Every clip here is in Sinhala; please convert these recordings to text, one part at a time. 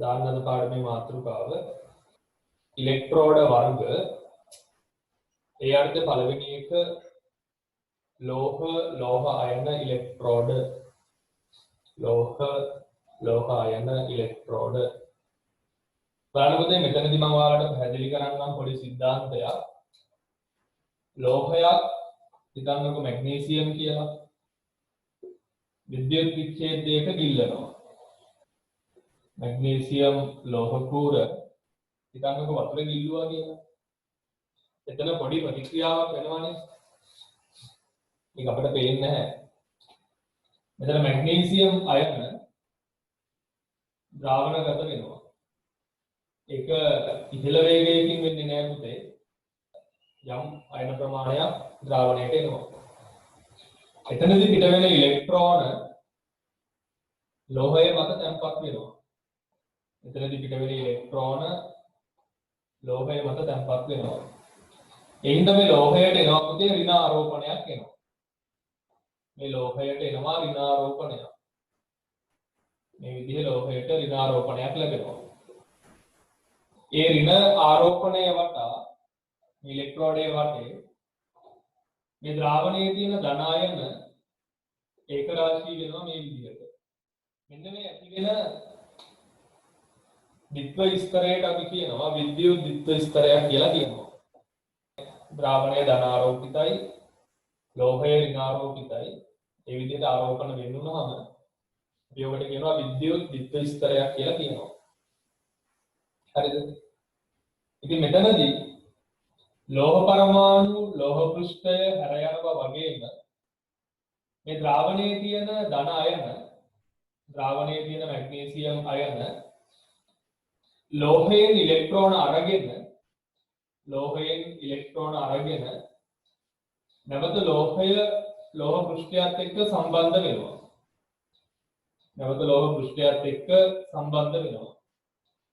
දාන්න අද පාඩමේ මාතෘකාව ඉලෙක්ට්‍රෝඩ වර්ග. ඒ අර්ථ පළවෙනි එක ලෝහ අයන ඉලෙක්ට්‍රෝඩ ලෝහ අයන ඉලෙක්ට්‍රෝඩ. බලන්නකො මෙතනදී මම ඔයාලට පැහැදිලි කරන්නම් පොඩි සිද්ධාන්තයක්. ලෝහයක් හිතන්නකො මැග්නීසියම් කියලා විද්‍යුත් විච්ඡේදයක ගිල්ලනවා. මැග්නීසියම් ලෝහ කූර හිතන්නකො වතුරේ ගිල්ලුවා කියලා. එතන පොඩි ප්‍රතික්‍රියාවක් වෙනවනේ. මේක අපිට පේන්නේ නැහැ. මෙතන මැග්නීසියම් අයන ද්‍රාවණගත වෙනවා. ඒක ඉහළ වේගයකින් වෙන්නේ නැහැ පුතේ. යම් අයන ප්‍රමාණයක් ද්‍රාවණයට එනවා. එතනදී පිට වෙන ඉලෙක්ට්‍රෝන ලෝහය මත තැන්පත් වෙනවා. එතනදී පිට වෙන ඉලෙක්ට්‍රෝන ලෝහය මත තැන්පත් වෙනවා. ඒ හින්දා මේ ලෝහයට එනවා පුතේ ඍණ ආරෝපණයක් එනවා. මේ ලෝහයට එනවා ඍණ ආරෝපණයක්. මේ විදිහේ ලෝහයට ඍණ ආරෝපණයක් ලැබෙනවා. ඒ ඍණ ආරෝපණය වටා ඉලෙක්ට්‍රෝඩයේ වටේ මේ ද්‍රාවණයේ තියෙන ධන අයන ඒක රාශී වෙනවා මේ විදිහට. මෙන්න මේ ඇති වෙන ද්විත්ව ස්තරයට අපි කියනවා විද්‍යුත් ද්විත්ව ස්තරයක් කියලා කියනවා. ද්‍රාවණය ධන ආරෝපිතයි, ලෝහය ඍණ ආරෝපිතයි. ඒ විදිහට ආරෝපණ වෙන්නුනහම අපි ඔකට කියනවා විද්‍යුත් ද්විත්ව ස්තරයක් කියලා කියනවා. හරිද? ඉතින් මෙතනදී ලෝහ පරමාණු ලෝහ පෘෂ්ඨය හැර යනවා වගේම මේ ද්‍රාවණයේ තියෙන ධන අයන ද්‍රාවණයේ තියෙන මැග්නීසියම් අයන ලෝහයෙන් ඉලෙක්ට්‍රෝන අරගෙන නැවත ලෝහ පෘෂ්ඨයත් එක්ක සම්බන්ධ වෙනවා.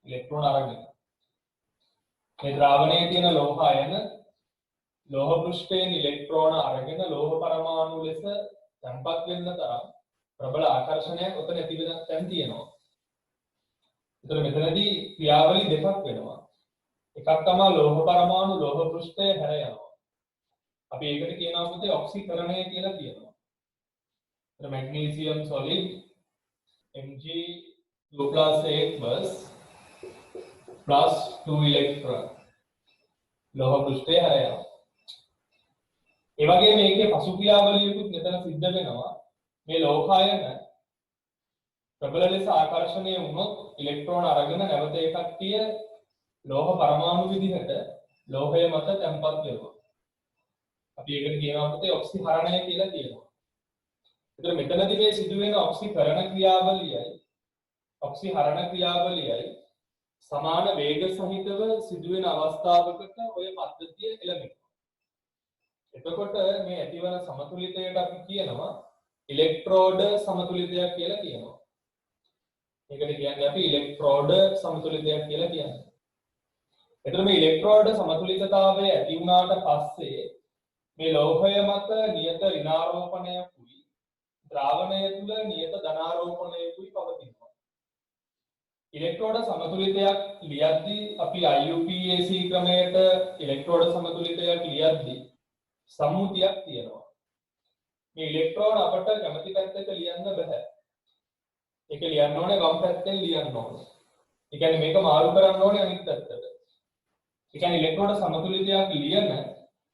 ඉලෙක්ට්‍රෝන අරගෙන මේ ද්‍රාවණයේ තියෙන ලෝහ අයන ලෝහ පෘෂ්ඨයෙන් ඉලෙක්ට්‍රෝන අරගෙන ලෝහ පරමාණු ලෙස තැන්පත් වෙන්න තරම් ප්‍රබල ආකර්ෂණයක් උතන තිබෙන තැන් තියෙනවා. ඒතර මෙතනදී ක්‍රියාවලි දෙකක් වෙනවා. එකක් තමයි ලෝහ පරමාණු ලෝහ පෘෂ්ඨය හැර යනවා. අපි ඒකට කියනවා පුතේ ඔක්සිකරණය කියලා කියනවා. ඒතර මැග්නීසියම් සොලිඩ් Mg2+8 +2 ඉලෙක්ට්‍රෝන ලෝහ පෘෂ්ඨය හැර යනවා. ඒ වගේම මේකේ පසු ක්‍රියාවලියකුත් මෙතන සිද්ධ වෙනවා. මේ ලෝහයන ප්‍රබල ලෙස ආකර්ෂණය වුණොත් ඉලෙක්ට්‍රෝන අරගෙන නැවත ඒ කට්ටිය ලෝහ පරමාණු විදිහට ලෝහය මත තැන්පත් වෙනවා. අපි ඒකට කියනවා පුතේ ඔක්සිහරණය කියලා කියනවා. ඒතර මෙතනදී මේ සිදුවෙන ඔක්සිකරණ ක්‍රියාවලියයි ඔක්සිහරණ ක්‍රියාවලියයි සමාන වේග සහිතව සිදුවෙන අවස්ථාවකට ඔය පද්ධතිය එළඹෙනවා. එතකොට මේ ඇතිවන සමතුලිතයට අපි කියනවා ඉලෙක්ට්‍රෝඩ සමතුලිතයක් කියලා කියනවා. ඒකට කියන්නේ අපි ඉලෙක්ට්‍රෝඩ සමතුලිතයක් කියලා කියන්නේ. එතකොට මේ ඉලෙක්ට්‍රෝඩ සමතුලිතතාවය ඇති වුණාට පස්සේ මේ ලෝහය මත නියත ඍණාරෝපණයකුයි ද්‍රාවණය තුල නියත ධනාරෝපණයකුයි පවතිනවා. ඉලෙක්ට්‍රෝඩ සමතුලිතයක් ලියද්දී අපි IUPAC ක්‍රමයට ඉලෙක්ට්‍රෝඩ සමතුලිතයක් ලියද්දී සම්මුතියක් තියෙනවා. මේ ඉලෙක්ට්‍රෝන අපට කැමති පැත්තක ලියන්න බෑ. ඒක ලියන්න ඕනේ වම් පැත්තෙන් ලියන්න ඕනේ. ඒ කියන්නේ මේක මාරු කරන්න ඕනේ අනිත් පැත්තට. ඒ කියන්නේ ඉලෙක්ට්‍රෝන සමතුලිතයක් ලියන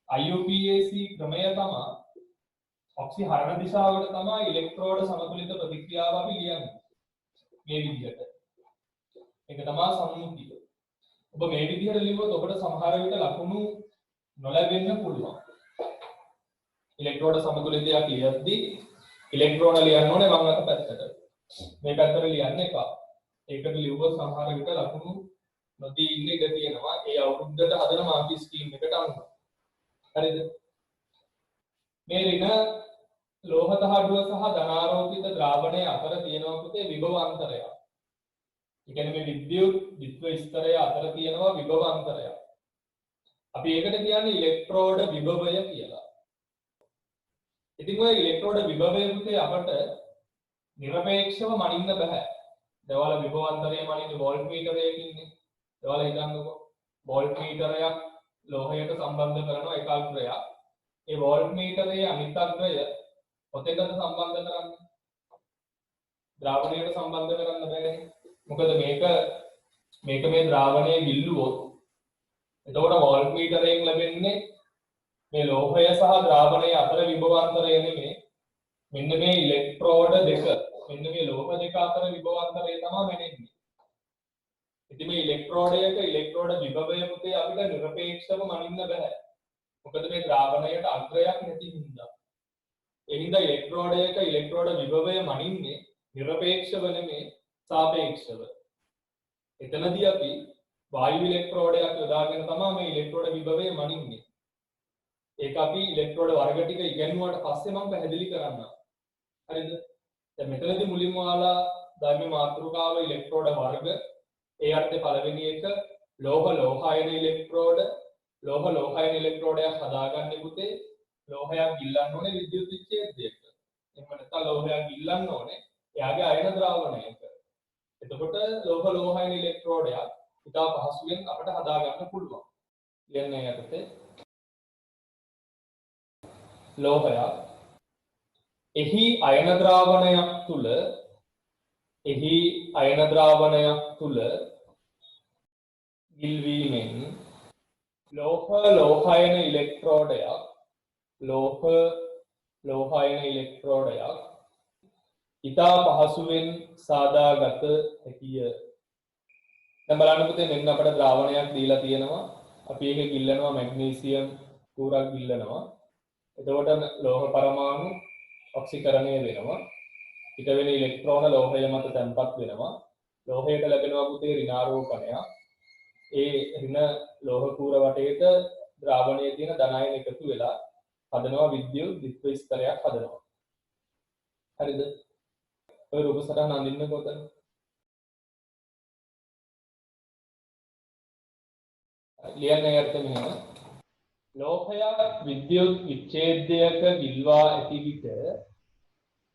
IUPAC ක්‍රමය තමයි ඔක්සිහරණ දිශාවට තමයි ඉලෙක්ට්‍රෝන සමතුලිත ප්‍රතික්‍රියාව අපි ලියන්නේ. මේ විදිහට. ඒක තමයි සම්මුතිය. ඔබ මේ විදිහට ලියුවොත් ඔබට සමහර විට ලකුණු නොලැබෙන්න පුළුවන්. ඉලෙක්ට්‍රෝන සමතුලිතයක් ලියද්දී ඉලෙක්ට්‍රෝන ලියන්න ඕනේ වම් අත පැත්තට. මේ පැත්තට ලියන්න එපා. ඒකට ලියුවොත් සමහර විට ලකුණු නොදී ඉන්න ඉඩ තියෙනවා. ඒ අවුරුද්දට හදන මාර්ක් ස්කීම් එකට අනුව. හරිද? මේ ඍණ ලෝහ දහඩුව සහ ධනාරෝපිත ද්‍රාවණය අතර තියෙනවා පුතේ විභව අන්තරයක්. ඒ කියන්නේ මේ විද්‍යුත් ද්විත්ව ස්තරය අතර තියෙනවා විභව අන්තරයක්. අපි ඒකට කියන්නේ ඉලෙක්ට්‍රෝඩ විභවය කියලා. ඉතින් ඔය ඉලෙක්ට්‍රෝඩ විභවය පුතේ අපට නිරපේක්ෂව මනින්න බෑ. දවල විභවාන්තරය මනින්නේ වෝල්ට් මීටරයකින්නේ. දවල හිතන්නකෝ වෝල්ට් මීටරයක් ලෝහයට සම්බන්ධ කරනවා එක අග්‍රයක්. ඒ වෝල්ට් මීටරයේ අනිත් අග්‍රය ඔතෙන්ද සම්බන්ධ කරන්නේ. ද්‍රාවණයට සම්බන්ධ කරන්න බැහැ. මොකද මේක මේ ද්‍රාවණයේ ගිල්ලුවොත් එතකොට වෝල්ට් මීටරයෙන් ලැබෙන්නේ මේ ලෝහය සහ ද්‍රාවණය අතර විභවාන්තරය නෙමෙයි. මෙන්න මේ ඉලෙක්ට්‍රෝඩ දෙක මෙන්න මේ ලෝහ දෙක අතර විභවාන්තරය තමයි වෙන්නේ. ඉතින් මේ ඉලෙක්ට්‍රෝඩයක ඉලෙක්ට්‍රෝඩ විභවය පුතේ අපිට නිරපේක්ෂව මනින්න බෑ. මොකද මේ ද්‍රාවණයට අග්‍රයක් නැති හින්දා. ඒ හින්දා ඉලෙක්ට්‍රෝඩයක ඉලෙක්ට්‍රෝඩ විභවය මනින්නේ නිරපේක්ෂව නෙමෙයි සාපේක්ෂව. එතනදී අපි වායු ඉලෙක්ට්‍රෝඩයක් යොදාගෙන තමයි මේ ඉලෙක්ට්‍රෝඩ විභවය මනින්නේ. ඒක අපි ඉලෙක්ට්‍රෝඩ වර්ග ටික ඉගෙනුවාට පස්සේ මම පැහැදිලි කරන්නම්. හරිද? දැන් මෙතනදී මුලින්ම ඔයාලා ධර්ම මාතෘකාව ඉලෙක්ට්‍රෝඩ වර්ග ඒ අර්ථේ පළවෙනි එක ලෝහායන ඉලෙක්ට්‍රෝඩ ලෝහායන ඉලෙක්ට්‍රෝඩයක් හදාගන්නේ පුතේ ලෝහයක් ගිල්ලන්න ඕනේ විද්‍යුත් විච්ඡේදයක. එහෙම නැත්නම් ලෝහයක් ගිල්ලන්න ඕනේ එයාගේ අයන ද්‍රාවණයක. එතකොට ලෝහායන ඉලෙක්ට්‍රෝඩයක් ඉතා පහසුවෙන් අපිට හදාගන්න පුළුවන්. කියන්නේ යටතේ ලෝහයක් එහි අයන ද්‍රාවණයක් තුල ගිල්වීමෙන් ලෝහායන ඉලෙක්ට්‍රෝඩයක් ඉතා පහසුවෙන් සාදාගත හැකිය. දැන් බලන්න පුතේ මෙන්න අපිට ද්‍රාවණයක් දීලා තියෙනවා. අපි ඒක ගිල්ලනවා මැග්නීසියම් කූරක් ගිල්ලනවා. එතකොට ලෝහ පරමාණු ඔක්සිකරණය වෙනවා. ඊට වෙන ඉලෙක්ට්‍රෝන ලෝහය මත තැන්පත් වෙනවා. ලෝහයට ලැබෙනවා පුතේ ඍණාරෝපණයක්. ඒ ඍණ ලෝහ කූර වටේට ද්‍රාවණයේ තියෙන ධනායන එකතු වෙලා හදනවා විද්‍යුත් ද්විත්ව ස්තරයක් හදනවා. හරිද? ඔය රූප සටහන අඳින්න කොතන? ලියන්නේ අර්ථය මෙහෙම.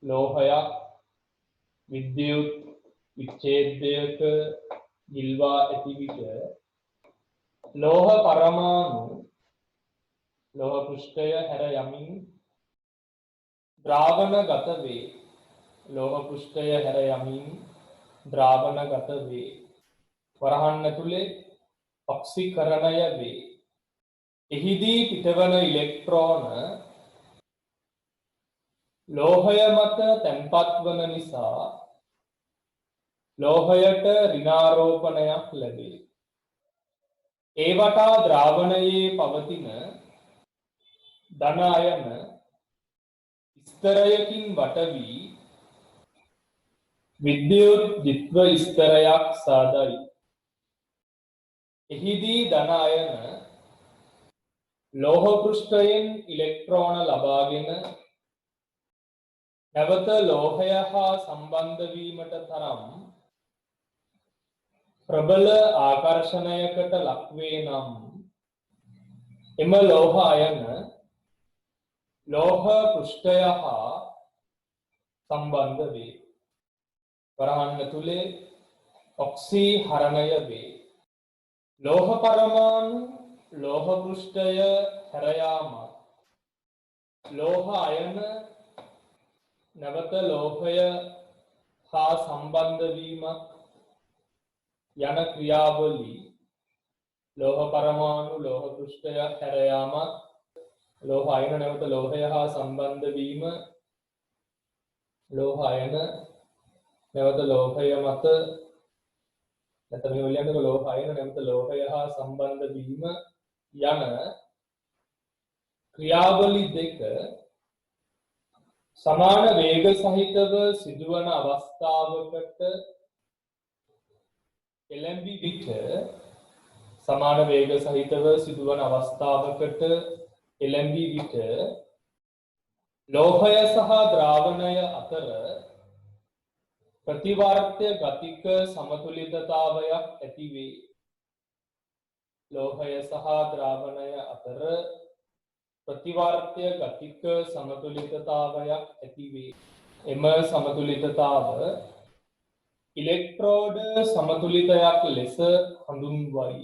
ලෝහයක් විද්‍යුත් විච්ඡේදයක ගිල්වා ඇති විට ලෝහ පරමාණු ලෝහ පෘෂ්ඨය හැර යමින් ද්‍රාවණගත වේ. වරහන් ඇතුලේ ඔක්සිකරණය වේ. එහිදී පිටවන ඉලෙක්ට්‍රෝන ලෝහය මත තැන්පත් වන නිසා ලෝහයට ඍණාරෝපණයක් ලැබේ. ඒ වටා ද්‍රාවණයේ පවතින ධන අයන ස්තරයකින් වට වී විද්‍යුත් ද්විත්ව ස්තරයක් සාදයි. එහිදී ධන අයන ලෝහ පෘෂ්ඨයෙන් ඉලෙක්ට්‍රෝන ලබාගෙන නැවත ලෝහය හා සම්බන්ධ වීමට තරම් ප්‍රබල ආකර්ෂණයකට ලක්වේ නම් එම ලෝහ අයන ලෝහ පෘෂ්ඨය හා සම්බන්ධ වේ. වරහන් තුලේ ඔක්සීහරණය වේ. ලෝහ පරමාණු ලෝහ පෘෂ්ඨය හැර යාමත් ලෝහ අයන නැවත ලෝහය හා සම්බන්ධ වීමත් යන ක්‍රියාවලී ලෝහ පරමාණු ලෝහ පෘෂ්ඨය හැර යාමත් ලෝහ අයන නැවත ලෝහය හා සම්බන්ධ වීම ලෝහ අයන නැවත ලෝහය මත නැත්නම් මේ වලියන්ට ලෝහ අයන නැවත ලෝහය හා සම්බන්ධ වීම යන ක්‍රියාවලි දෙක සමාන වේග සහිතව සිදුවන අවස්ථාවකට එළඹි විට ලෝහය සහ ද්‍රාවණය අතර ප්‍රතිවර්ත්‍ය ගතික සමතුලිතතාවයක් ඇති වේ. ලෝහය සහ ද්‍රාවණය අතර ප්‍රතිවර්ත්‍ය ගතික සමතුලිතතාවයක් ඇති වේ. එම සමතුලිතතාව ඉලෙක්ට්‍රෝඩ සමතුලිතයක් ලෙස හඳුන්වයි.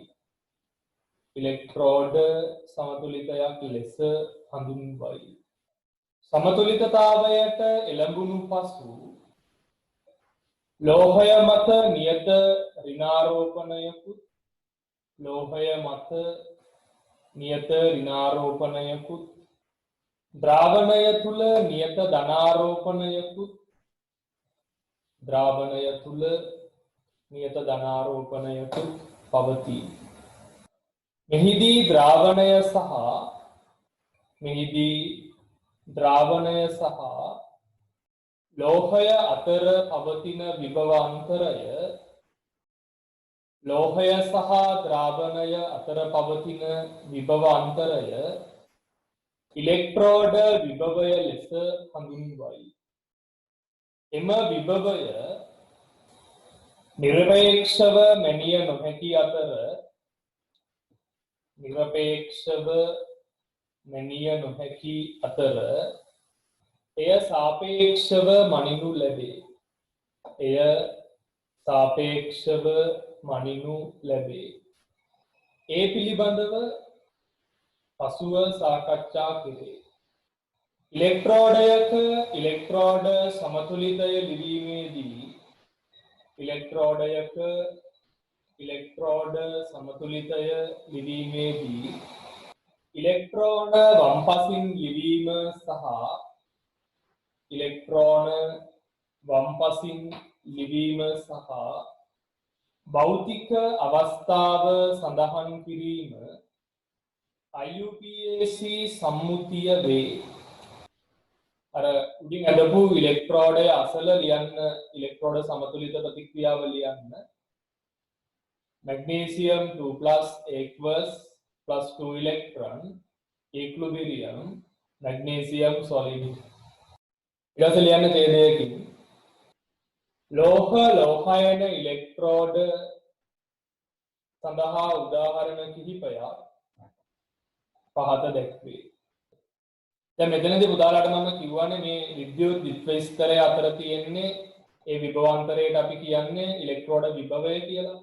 ඉලෙක්ට්‍රෝඩ සමතුලිතයක් ලෙස හඳුන්වයි. සමතුලිතතාවයට එළඹුණු පසු ලෝහය මත නියත ඍණාරෝපණයකුත් ලෝහය මත නියත ඍණාරෝපණයකුත් ද්‍රාවණය තුල නියත ධනාරෝපණයකුත් ද්‍රාවණය තුල නියත ධනාරෝපණයකුත් පවතී. මෙහිදී ද්‍රාවණය සහ ලෝහය අතර පවතින විභව අන්තරය ලෝහය සහ ද්‍රාවණය අතර පවතින විභව අන්තරය ඉලෙක්ට්‍රෝඩ විභවය ලෙස හඳුන්වයි. එම විභවය නිරපේක්ෂව මැනිය නොහැකි අතර එය සාපේක්ෂව මනිනු ලැබේ. ඒ පිළිබඳව පසුව සාකච්ඡා කෙරේ. ඉලෙක්ට්‍රෝඩ සමතුලිතය ලිවීමේදී ඉලෙක්ට්‍රෝන වම්පසින් ලිවීම සහ භෞතික අවස්ථාව සඳහන් කිරීම IUPAC සම්මුතිය වේ. අර උඩින් අදපු ඉලෙක්ට්‍රෝඩය අසල ලියන්න ඉලෙක්ට්‍රෝඩ සමතුලිත ප්‍රතික්‍රියාව ලියන්න magnesium 2+ aqueous plus 2 electron equilibrium magnesium solid. ඊට ලියන්න ඡේදයකින් ලෝහායන ඉලෙක්ට්‍රෝඩ සඳහා උදාහරණ කිහිපයක් පහත දැක්වේ. දැන් මෙතනදී පුතාලාට මම කියවනේ මේ විද්‍යුත් විස්තරය අතර තියෙන්නේ ඒ විභවාන්තරයට අපි කියන්නේ ඉලෙක්ට්‍රෝඩ විභවය කියලා.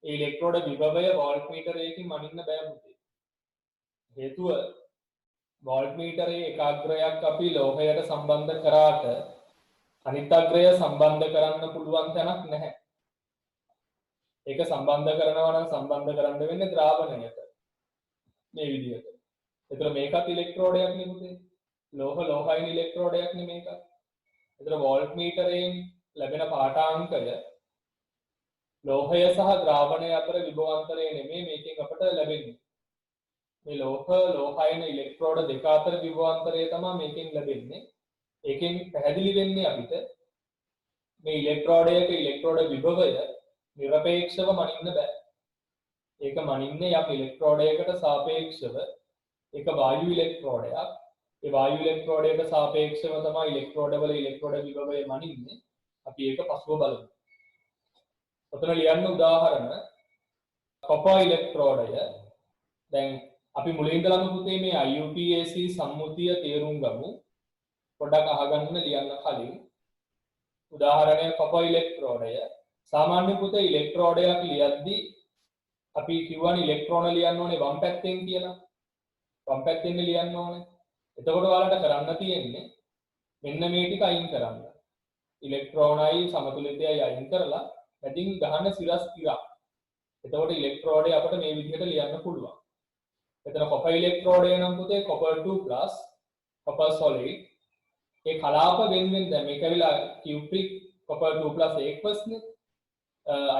ඒ ඉලෙක්ට්‍රෝඩ විභවය වෝල්ට්මීටරයකින් මනින්න බෑ පුතේ. හේතුව වෝල්ට්මීටරයේ එක අග්‍රයක් අපි ලෝහයට සම්බන්ධ කරාට අනිත් අග්‍රය සම්බන්ධ කරන්න පුළුවන් තැනක් නැහැ. ඒක සම්බන්ධ කරනවා නම් සම්බන්ධ කරන්න වෙන්නේ ද්‍රාවණයට. මේ විදිහට. ඒතර මේකත් ඉලෙක්ට්‍රෝඩයක් නේ පුතේ. ලෝහයන ඉලෙක්ට්‍රෝඩයක් නේ මේක. ඒතර වෝල්ට්මීටරයෙන් ලැබෙන පාඨාංකය ලෝහය සහ ද්‍රාවණය අතර විභවාන්තරය නෙමෙයි මේකෙන් අපට ලැබෙන්නේ. මේ ලෝහයන ඉලෙක්ට්‍රෝඩ දෙක අතර විභවාන්තරය තමයි මේකෙන් ලැබෙන්නේ. ඒකෙන් පැහැදිලි වෙන්නේ අපිට මේ ඉලෙක්ට්‍රෝඩයක ඉලෙක්ට්‍රෝඩ විභවය නිරපේක්ෂව මනින්න බෑ. ඒක මනින්නේ යම් ඉලෙක්ට්‍රෝඩයකට සාපේක්ෂව ඒක වායු ඉලෙක්ට්‍රෝඩයක්. ඒ වායු ඉලෙක්ට්‍රෝඩයට සාපේක්ෂව තමයි ඉලෙක්ට්‍රෝඩවල ඉලෙක්ට්‍රෝඩ විභවය මනින්නේ. අපි ඒක පසුව බලමු. ඔතන ලියන්න උදාහරණ කොපර් ඉලෙක්ට්‍රෝඩය. දැන් අපි මුලින් ඉඳලාම පුතේ මේ IUPAC සම්මුතිය තේරුම් ගමු. පොඩ්ඩක් අහගන්න ලියන්න කලින් උදාහරණය කොපර් ඉලෙක්ට්‍රෝඩය. සාමාන්‍ය පුතේ ඉලෙක්ට්‍රෝඩයක් ලියද්දී අපි කියවනේ ඉලෙක්ට්‍රෝන ලියන්න ඕනේ වම් පැත්තෙන් කියලා. වම් පැත්තෙන් ලියන්න ඕනේ. එතකොට ඔයාලට කරන්න තියෙන්නේ මෙන්න මේ ටික අයින් කරන්න. ඉලෙක්ට්‍රෝනයි සමතුලිතයයි අයින් කරලා මැදින් ගහන සිරස් ඉරක්. එතකොට ඉලෙක්ට්‍රෝඩය අපිට මේ විදිහට ලියන්න පුළුවන්. එතන කොපර් ඉලෙක්ට්‍රෝඩය නම් පුතේ copper 2+ copper solid. ඒ කලාප වෙන්වෙන් දැන් මේක ඇවිල්ලා cupric copper 2+ aqueous නේ.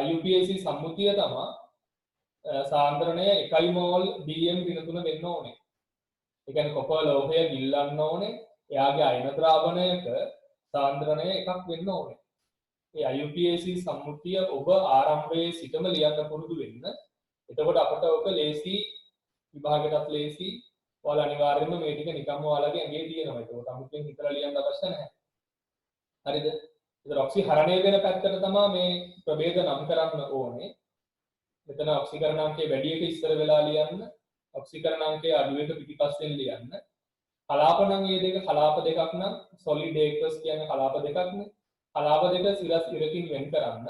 IUPAC සම්මුතිය තමයි සාන්ද්‍රණය 1 මෝල් dm ඍණ 3 වෙන්න ඕනේ. ඒ කියන්නේ කොපර් ලෝහය ගිල්ලන්න ඕනේ. එයාගේ අයන ද්‍රාවණයක සාන්ද්‍රණය එකක් වෙන්න ඕනේ. මේ IUPAC සම්මුතිය ඔබ ආරම්භයේ සිටම ලියන්න පුරුදු වෙන්න. එතකොට අපට ඔක ලේසි විභාගයටත් ලේසි. ඔයාලා අනිවාර්යයෙන්ම මේ ටික නිකම්ම ඔයාලගේ ඇඟේ තියෙනවා. ඒක අමුතුවෙන් හිතලා ලියන්න අවශ්‍ය නැහැ. හරිද? ඒතර ඔක්සිහරණය වෙන පැත්තට තමයි මේ ප්‍රභේද නම් කරන්න ඕනේ. මෙතන ඔක්සිකරණාංකයේ වැඩි එක ඉස්සර වෙලා ලියන්න. ඔක්සිකරණාංකයේ අඩු එක පිටිපස්සෙන් ලියන්න. කලාප නම් මේ දෙක කලාප දෙකක් නම් solid aqueous කියන්නේ කලාප දෙකක් නේ. කලාප දෙක සිරස් ඉරකින් වෙන් කරන්න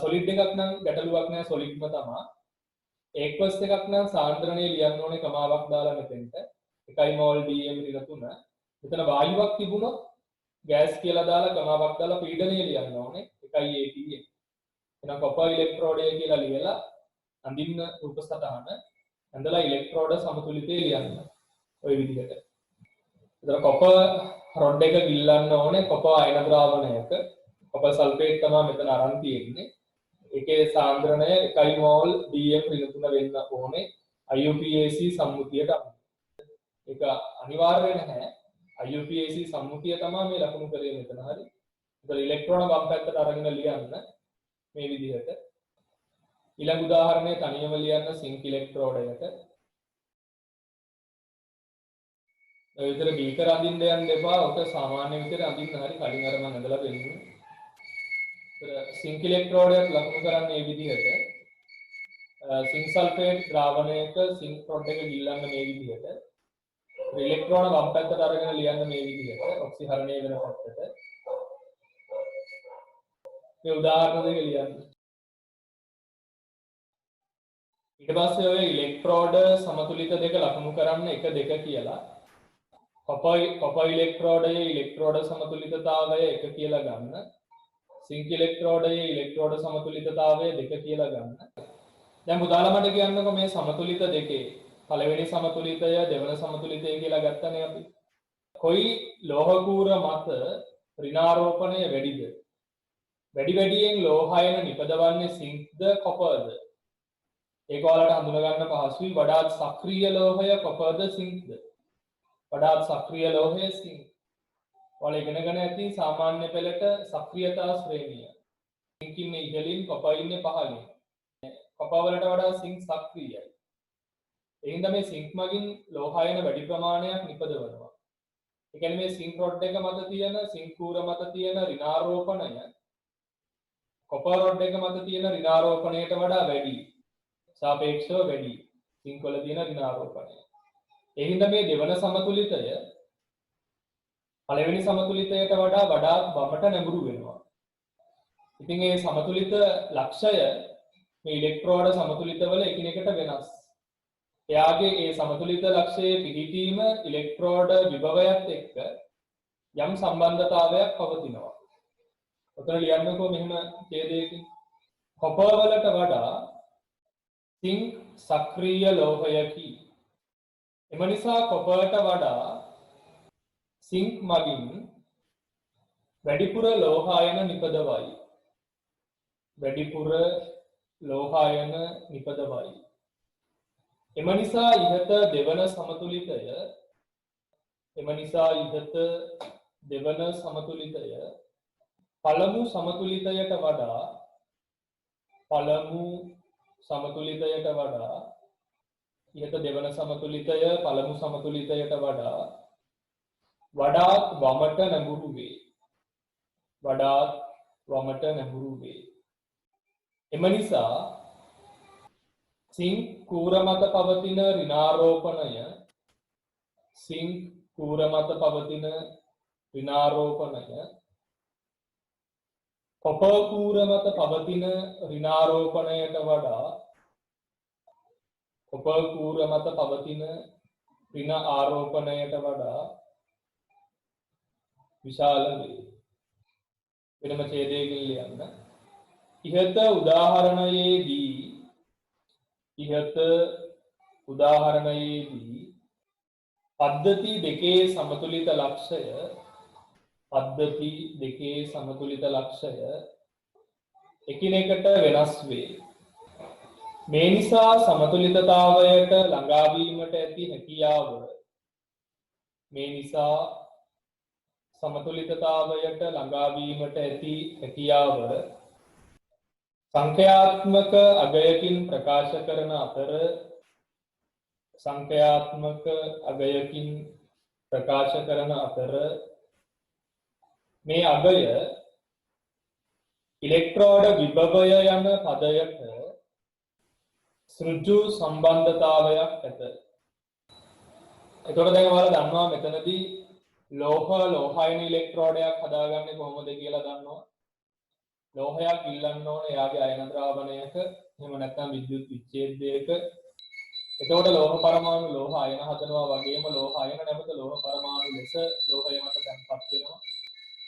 සොලිඩ් එකක් නම් ගැටලුවක් නැහැ සොලිඩ්ම තමයි ඒක්වස් එකක් නම් සාන්ද්‍රණය ලියන්න ඕනේ කමාවක් දාලා මෙතෙන්ට 1 මෝල් dm ඍණ 3 මෙතන වායුවක් තිබුණොත් ගෑස් කියලා දාලා කමාවක් දාලා පීඩනය ලියන්න ඕනේ 1 atm එහෙනම් කොපර් ඉලෙක්ට්‍රෝඩය කියලා ලියලා අඳින්න රූප සටහන ඇඳලා ඉලෙක්ට්‍රෝඩ සමතුලිතය ලියන්න ওই විදිහට. එතන කොපර් රොඩ් එක ගිල්ලන්න ඕනේ කොපර් අයන ද්‍රාවණයක. කොපර් සල්ෆේට් තමයි මෙතන අරන් තියෙන්නේ. ඒකේ සාන්ද්‍රණය 1 මෝල් dm ඍණ 3 වෙන්න ඕනේ IUPAC සම්මුතියට. ඒක අනිවාර්ය නැහැ. IUPAC සම්මුතිය තමයි මේ ලකුණු කරේ මෙතන හරි. ඒතර ඉලෙක්ට්‍රෝන වම් පැත්තට අරගෙන ලියන්න මේ විදිහට. ඊළඟ උදාහරණය තනියම ලියන්න සිංක් ඉලෙක්ට්‍රෝඩයක. ඒ විතර බීකර අඳින්න යන්න එපා. ඔක සාමාන්‍ය විතර අඳින්න හරි කලින් අර මම ඇඳලා දෙන්නේ. ඒතර සිංක් ඉලෙක්ට්‍රෝඩයක් ලකුණු කරන්නේ මේ විදිහට. සිංක් සල්ෆේට් ද්‍රාවණයක සිංක් රොඩ් එක ගිල්ලන්න මේ විදිහට. ඉලෙක්ට්‍රෝන වම් පැත්තට අරගෙන ලියන්න මේ විදිහට. ඔක්සිහරණය වෙන පැත්තට. මේ උදාහරණ දෙක ලියන්න. ඊට පස්සේ ඔය ඉලෙක්ට්‍රෝඩ සමතුලිත දෙක ලකුණු කරන්න 1 2 කියලා. කොපර් ඉලෙක්ට්‍රෝඩයේ ඉලෙක්ට්‍රෝඩ සමතුලිතතාවය 1 කියලා ගන්න. සිංක් ඉලෙක්ට්‍රෝඩයේ ඉලෙක්ට්‍රෝඩ සමතුලිතතාවය 2 කියලා ගන්න. දැන් පුතාලා මට කියන්නකෝ මේ සමතුලිත දෙකේ පළවෙනි සමතුලිතය දෙවන සමතුලිතය කියලා ගත්තනේ අපි. කොයි ලෝහ කූර මත ඍණාරෝපණය වැඩිද? වැඩියෙන් ලෝහයන නිපදවන්නේ සිංක්ද කොපර්ද? ඒක ඔයාලට හඳුනා ගන්න පහසුයි. වඩාත් සක්‍රීය ලෝහය කොපර්ද සිංක්ද? වඩාත් සක්‍රීය ලෝහය සිංක්. ඔයාලා ඉගෙනගෙන ඇති සාමාන්‍ය පෙළට සක්‍රියතා ශ්‍රේණිය. සිංක් ඉන්නේ ඉහළින් කොපර් ඉන්නේ පහළින්. කොපර් වලට වඩා සිංක් සක්‍රීයයි. ඒ හින්දා මේ සිංක් මගින් ලෝහයන වැඩි ප්‍රමාණයක් නිපදවනවා. ඒ කියන්නේ මේ සිංක් රොඩ් එක මත තියෙන සිංක් කූර මත තියෙන ඍණාරෝපණය කොපර් රොඩ් එක මත තියෙන ඍණාරෝපණයට වඩා වැඩි. සාපේක්ෂව වැඩි. සිංක් වල තියෙන ඍණාරෝපණය. ඒ හින්දා මේ දෙවන සමතුලිතය පළවෙනි සමතුලිතයට වඩා වමට නැඹුරු වෙනවා. ඉතින් මේ සමතුලිත ලක්ෂය මේ ඉලෙක්ට්‍රෝඩ සමතුලිතවල එකිනෙකට වෙනස්. එයාගේ ඒ සමතුලිත ලක්ෂයේ පිහිටීම ඉලෙක්ට්‍රෝඩ විභවයත් එක්ක යම් සම්බන්ධතාවයක් පවතිනවා. ඔතන ලියන්නකෝ මෙහෙම ඡේදයකින් කොපර් වලට වඩා සිංක් සක්‍රීය ලෝහයකි. එම නිසා කොපර්ට වඩා සිංක් මගින් වැඩිපුර ලෝහායන නිපදවයි. වැඩිපුර ලෝහායන නිපදවයි. එම නිසා ඉහත දෙවන සමතුලිතය පළමු සමතුලිතයට වඩා ඉහත දෙවන සමතුලිතය පළමු සමතුලිතයට වඩා වඩාත් වමට නැඹුරු වේ. එම නිසා සිංක් කූර මත පවතින ඍණාරෝපණය කොපර් කූර මත පවතින ඍණාරෝපණයට වඩා විශාල වේ. වෙනම ඡේදයකින් ලියන්න. ඉහත උදාහරණයේදී පද්ධති දෙකේ සමතුලිත ලක්ෂය එකිනෙකට වෙනස් වේ. මේ නිසා සමතුලිතතාවයට ළඟා වීමට ඇති හැකියාව සංඛ්‍යාත්මක අගයකින් ප්‍රකාශ කරන අතර මේ අගය ඉලෙක්ට්‍රෝඩ විභවය යන පදයට සෘජු සම්බන්ධතාවයක් ඇත. එතකොට දැන් ඔයාලා දන්නවා මෙතනදී ලෝහායන ඉලෙක්ට්‍රෝඩයක් හදාගන්නේ කොහොමද කියලා දන්නවා. ලෝහයක් ඉල්ලන්න ඕනේ එයාගේ අයන ද්‍රාවණයක එහෙම නැත්නම් විද්‍යුත් විච්ඡේදයක. එතකොට ලෝහ පරමාණු ලෝහ අයන හදනවා වගේම ලෝහ අයන නැවත ලෝහ පරමාණු ලෙස ලෝහය මත තැන්පත් වෙනවා.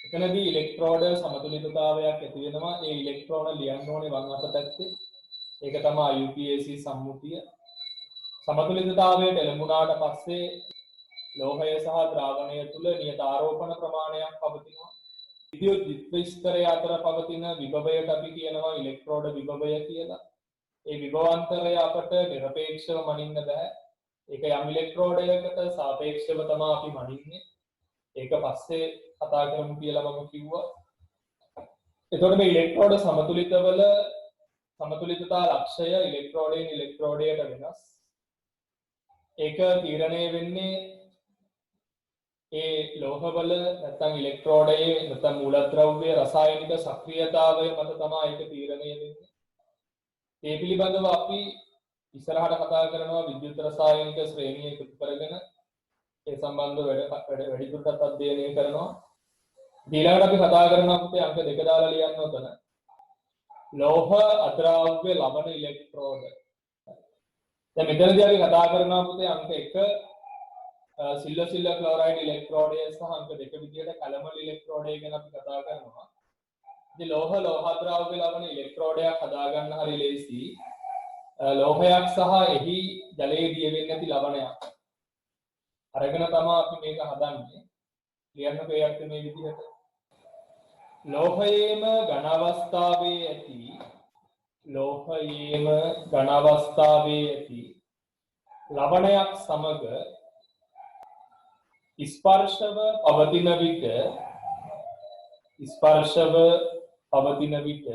එතනදී ඉලෙක්ට්‍රෝඩ සමතුලිතතාවයක් ඇති වෙනවා. ඒ ඉලෙක්ට්‍රෝන ලියන්න ඕනේ වම් අත පැත්තේ. ඒක තමයි UPAC සම්මුතිය. සමතුලිතතාවයට එළඹුණාට පස්සේ ලෝහය සහ ද්‍රාවණය තුල නියත ආරෝපණ ප්‍රමාණයක් පවතිනවා. විද්‍යුත් විස්තරය අතර පවතින විභවයට අපි කියනවා ඉලෙක්ට්‍රෝඩ විභවය කියලා. ඒ විභවාන්තරය අපට නිරපේක්ෂව මනින්න බෑ. ඒක යම් ඉලෙක්ට්‍රෝඩයකට සාපේක්ෂව තමයි අපි මනින්නේ. ඒක පස්සේ කතා කරමු කියලා මම කිව්වා. එතකොට මේ ඉලෙක්ට්‍රෝඩ සමතුලිතවල සමතුලිතතා ලක්ෂය ඉලෙක්ට්‍රෝඩයෙන් ඉලෙක්ට්‍රෝඩයට වෙනස්. ඒක තීරණය වෙන්නේ ඒ ලෝහවල නැත්නම් ඉලෙක්ට්‍රෝඩයේ නැත්නම් මූලද්‍රව්‍ය රසායනික සක්‍රියතාවය මත තමයි ඒක තීරණය වෙන්නේ. ඒ පිළිබඳව අපි ඉස්සරහට කතා කරනවා විද්‍යුත් රසායනික ශ්‍රේණිය එකතු කරගෙන ඒ සම්බන්ධව වැඩිදුරටත් අධ්‍යයනය කරනවා. ඊළඟට අපි කතා කරනවා පුතේ අංක 2 දාලා ලියන්න උතන. ලෝහ අද්‍රව්‍ය ලවණ ඉලෙක්ට්‍රෝඩ. දැන් මෙතනදී අපි කතා කරනවා පුතේ අංක 1 සිල්වර් ක්ලෝරයිඩ් ඉලෙක්ට්‍රෝඩය සහ අංක 2 විදියට කැලමල් ඉලෙක්ට්‍රෝඩය ගැන අපි කතා කරනවා. ඉතින් ලෝහ අද්‍රව්‍ය ලවණ ඉලෙක්ට්‍රෝඩයක් හදාගන්න හරි ලේසි. ලෝහයක් සහ එහි ජලයේ දිය වෙන්නේ නැති ලවණයක් අරගෙන තමයි අපි මේක හදන්නේ. ලියන්න පෙයත් මේ විදිහට. ලෝහයේම ඝන අවස්ථාවේ ඇති ලවණයක් සමග ස්පර්ශව පවතින විට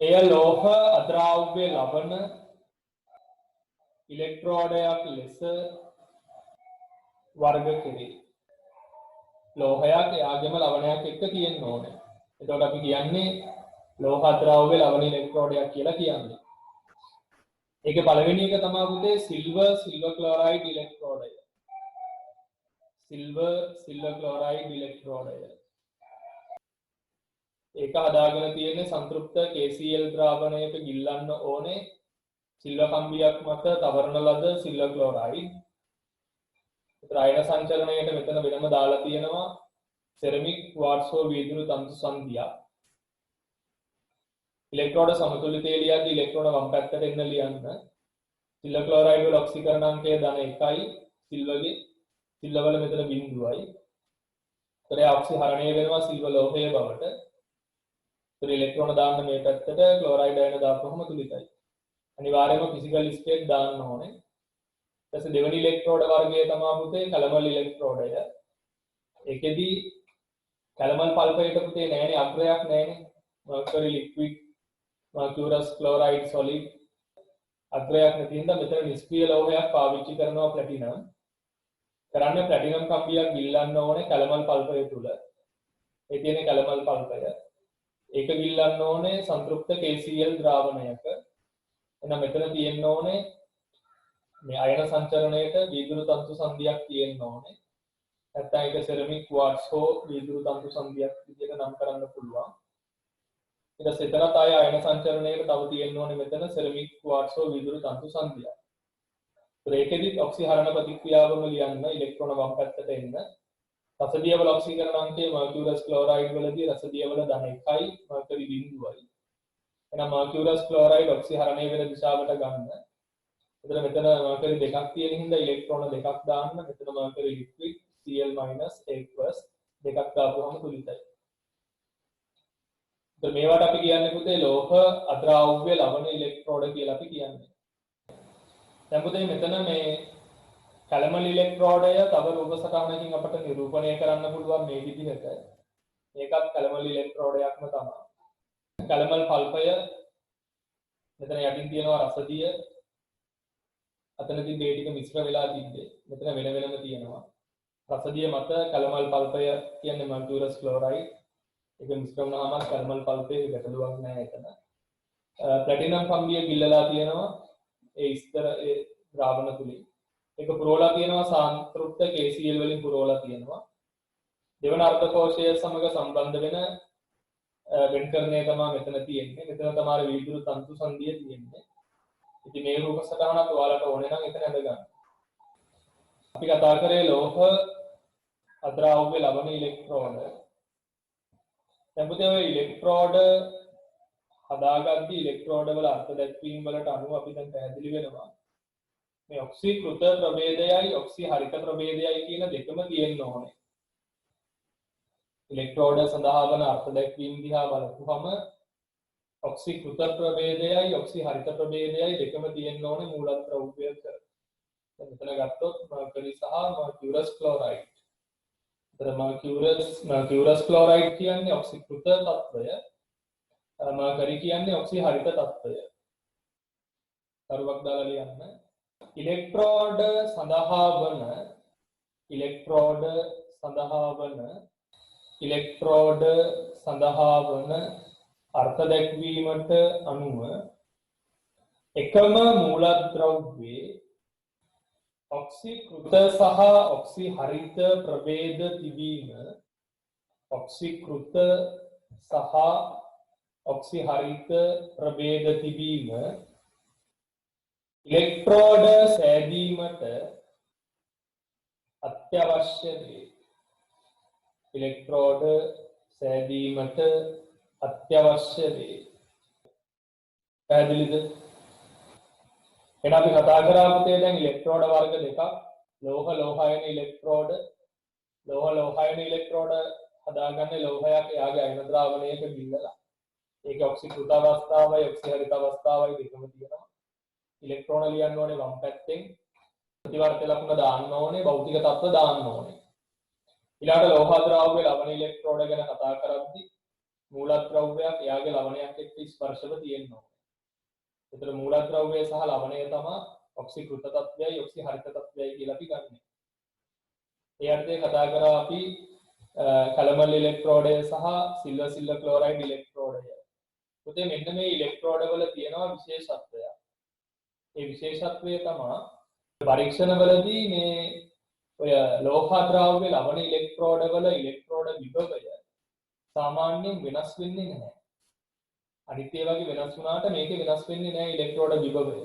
එය ලෝහ අද්‍රව්‍ය ලවණ ඉලෙක්ට්‍රෝඩයක් ලෙස වර්ග කෙරේ. ලෝහයක් එයාගේම ලවණයක් එක්ක තියෙන්න ඕනේ. එතකොට අපි කියන්නේ ලෝහ අද්‍රව්‍ය ලවණ ඉලෙක්ට්‍රෝඩයක් කියලා කියන්නේ. ඒකේ පළවෙනි එක තමයි පුතේ සිල්වර් ක්ලෝරයිඩ් ඉලෙක්ට්‍රෝඩය. සිල්වර් ක්ලෝරයිඩ් ඉලෙක්ට්‍රෝඩය. ඒක හදාගෙන තියෙන්නේ සංතෘප්ත KCl ද්‍රාවණයක ගිල්ලන්න ඕනේ සිල්වර් කම්බියක් මත තවරන ලද සිල්වර් ක්ලෝරයිඩ්. අයන සංචලනයට මෙතන වෙනම දාලා තියෙනවා සෙරමික් ක්වාර්ට්ස් හෝ වීදුරු තන්තු සංධියක්. ඉලෙක්ට්‍රෝඩ සමතුලිතය ලියද්දී ඉලෙක්ට්‍රෝන වම් පැත්තට එන්න ලියන්න. සිල්වර් ක්ලෝරයිඩ් වල ඔක්සිකරණ අංකය ධන 1යි සිල්වර් වල මෙතන බිඳුවයි. ඒතරේ ඔක්සි හරණය වෙනවා සිල්වර් ලෝහය බවට. ඒතර ඉලෙක්ට්‍රෝන දාන්න මේ පැත්තට ක්ලෝරයිඩ් අයන දාපුවම තුලිතයි. අනිවාර්යයෙන්ම ෆිසිකල් ස්ටේට් දාන්න ඕනේ. ඊට දෙවෙනි ඉලෙක්ට්‍රෝඩ වර්ගය තමයි පුතේ කැලමල් ඉලෙක්ට්‍රෝඩය. ඒකෙදී කැලමල් පල්පයට පුතේ නෑනේ අග්‍රයක් නෑනේ. මර්කරි ලික්විඩ් මර්කියුරස් ක්ලෝරයිඩ් සොලිඩ් අග්‍රයක් නැති හින්දා මෙතන නිෂ්ක්‍රීය ලෝහයක් පාවිච්චි කරනවා ප්ලැටිනම්. කරන්නේ ප්ලැටිනම් කම්බියක් ගිල්ලන්න ඕනේ කැලමල් පල්පය තුල. ඒ තියෙන කැලමල් පල්පය. ඒක ගිල්ලන්න ඕනේ සංතෘප්ත KCl ද්‍රාවණයක. එහෙනම් මෙතන තියෙන්න ඕනේ මේ අයන සංචලනයේට වීදුරු තන්තු සංධියක් තියෙන්න ඕනේ. නැත්නම් ඒක සෙරමික් ක්වාර්ට්ස් හෝ වීදුරු තන්තු සංධියක් විදිහට නම් කරන්න පුළුවන්. ඊට පස්සේ එතනත් ආය අයන සංචලනයේට තව තියෙන්න ඕනේ මෙතන සෙරමික් ක්වාර්ට්ස් හෝ වීදුරු තන්තු සංධියක්. ඒකෙදි ඔක්සිහරණ ප්‍රතික්‍රියාවම ලියන්න ඉලෙක්ට්‍රෝන වම් පැත්තට එන්න. රසදියවල ඔක්සිකරණ අංකය මර්කියුරස් ක්ලෝරයිඩ් වලදී රසදියවල ධන 1යි මර්කරි බිඳුවයි. එහෙනම් මර්කියුරස් ක්ලෝරයිඩ් ඔක්සිහරණය වෙන දිශාවට ගන්න. එතන මෙතන මර්කරි දෙකක් තියෙන හින්දා ඉලෙක්ට්‍රෝන දෙකක් දාන්න. මෙතන මර්කරි ලික්විඩ් Cl- H+ දෙකක් දාපුවම තුලිතයි. ඒත් මේවට අපි කියන්නේ පුතේ ලෝහ අද්‍රව්‍ය ලවණ ඉලෙක්ට්‍රෝඩ කියලා අපි කියන්නේ. දැන් පුතේ මෙතන මේ කැලමල් ඉලෙක්ට්‍රෝඩය තව රූප සටහනකින් අපට නිරූපණය කරන්න පුළුවන් මේ විදිහට. මේකත් කැලමල් ඉලෙක්ට්‍රෝඩයක්ම තමයි. කැලමල් පල්පය මෙතන යටින් තියෙනවා රසදිය. අතනදී මේ ටික මිශ්‍ර වෙලා තිබ්බේ. මෙතන වෙන වෙනම තියෙනවා. රසදිය මත කැලමල් පල්පය කියන්නේ මර්කියුරස් ක්ලෝරයිඩ්. ඒක මිශ්‍ර වුණාම කැලමල් පල්පයේ ගැටලුවක් නැහැ එතන. ප්ලැටිනම් කම්බිය ගිල්ලලා තියෙනවා ඒ ඉස්තර ඒ ද්‍රාවණ තුලින්. එක පුරවලා තියෙනවා සාන්තෘප්ත KCl වලින් පුරවලා තියෙනවා. දෙවන අර්ධකෝෂය සමග සම්බන්ධ වෙන වෙන්කරණය තමයි මෙතන තියෙන්නේ. මෙතන තමයි වීදුරු තන්තු සංදිය තියෙන්නේ. ඉතින් මේ රූප සටහනක් ඔයාලට ඕනේ නම් එතන ඇඳ ගන්න. අපි කතා කරේ ලෝහ අද්‍රාව්‍ය ලවණ ඉලෙක්ට්‍රෝඩ. දැන් පුතේ ඔය ඉලෙක්ට්‍රෝඩ හදාගද්දී ඉලෙක්ට්‍රෝඩ වල අර්ථ දැක්වීම වලට අනුව අපි දැන් පැහැදිලි වෙනවා. මේ ඔක්සිකෘත ප්‍රභේදයයි ඔක්සි හරිත ප්‍රභේදයයි කියන දෙකම තියෙන්න ඕනේ. ඉලෙක්ට්‍රෝඩ සඳහා වන අර්ථ දැක්වීම දිහා බලපුවම ඔක්සිකෘත ප්‍රභේදයයි ඔක්සි හරිත ප්‍රභේදයයි දෙකම තියෙන්න ඕනේ මූලද්‍රව්‍යයක. දැන් මෙතන ගත්තොත් මර්කරි සහ මර්කියුරස් ක්ලෝරයිඩ්. මර්කියුරස් ක්ලෝරයිඩ් කියන්නේ ඔක්සිකෘත තත්වය. මර්කරි කියන්නේ ඔක්සි හරිත තත්වය. කරුවක් දාලා ලියන්න. ඉලෙක්ට්‍රෝඩ සඳහා වන අර්ථ දැක්වීමට අනුව එකම මූලද්‍රව්‍යයේ ඔක්සිකෘත සහ ඔක්සි හරිත ප්‍රභේද තිබීම ඉලෙක්ට්‍රෝඩ සෑදීමට අත්‍යවශ්‍ය වේ. පැහැදිලිද? එහෙනම් අපි කතා කරා පුතේ දැන් ඉලෙක්ට්‍රෝඩ වර්ග දෙකක්. ලෝහ ලෝහයන ඉලෙක්ට්‍රෝඩ හදාගන්නේ ලෝහයක් එයාගේ අයන ද්‍රාවණයක බිඳලා. ඒක ඔක්සිකෘත අවස්ථාවයි ඔක්සි හරිත අවස්ථාවයි දෙකම තියෙනවා. ඉලෙක්ට්‍රෝන ලියන්න ඕනේ වම් පැත්තෙන්. ප්‍රතිවර්ත ලකුණ දාන්න ඕනේ, භෞතික තත්ත්ව දාන්න ඕනේ. ඊළඟට ලෝහ ද්‍රව්‍ය ලවණ ඉලෙක්ට්‍රෝඩ ගැන කතා කරද්දී මූලද්‍රව්‍යයක් එයාගේ ලවණයක් එක්ක ස්පර්ශව තියෙන්න ඕනේ. ඒතර මූලද්‍රව්‍යය සහ ලවණය තමයි ඔක්සිකෘත තත්ත්වයයි ඔක්සි හරිත තත්ත්වයයි කියලා අපි ගන්නෙ. ඒ අර්ථයෙන් කතා කරා අපි කලමල් ඉලෙක්ට්‍රෝඩය සහ සිල්වර් ක්ලෝරයිඩ් ඉලෙක්ට්‍රෝඩය. පුතේ මෙන්න මේ ඉලෙක්ට්‍රෝඩ වල තියෙනවා විශේෂත්වයක්. ඒ විශේෂත්වය තමයි පරීක්ෂණවලදී මේ ඔය ලෝහ ද්‍රව්‍ය ලවණ ඉලෙක්ට්‍රෝඩ වල ඉලෙක්ට්‍රෝඩ විභවය සාමාන්‍යයෙන් වෙනස් වෙන්නේ නැහැ. අනිත් ඒවා වගේ වෙනස් වුණාට මේකේ වෙනස් වෙන්නේ නැහැ ඉලෙක්ට්‍රෝඩ විභවය.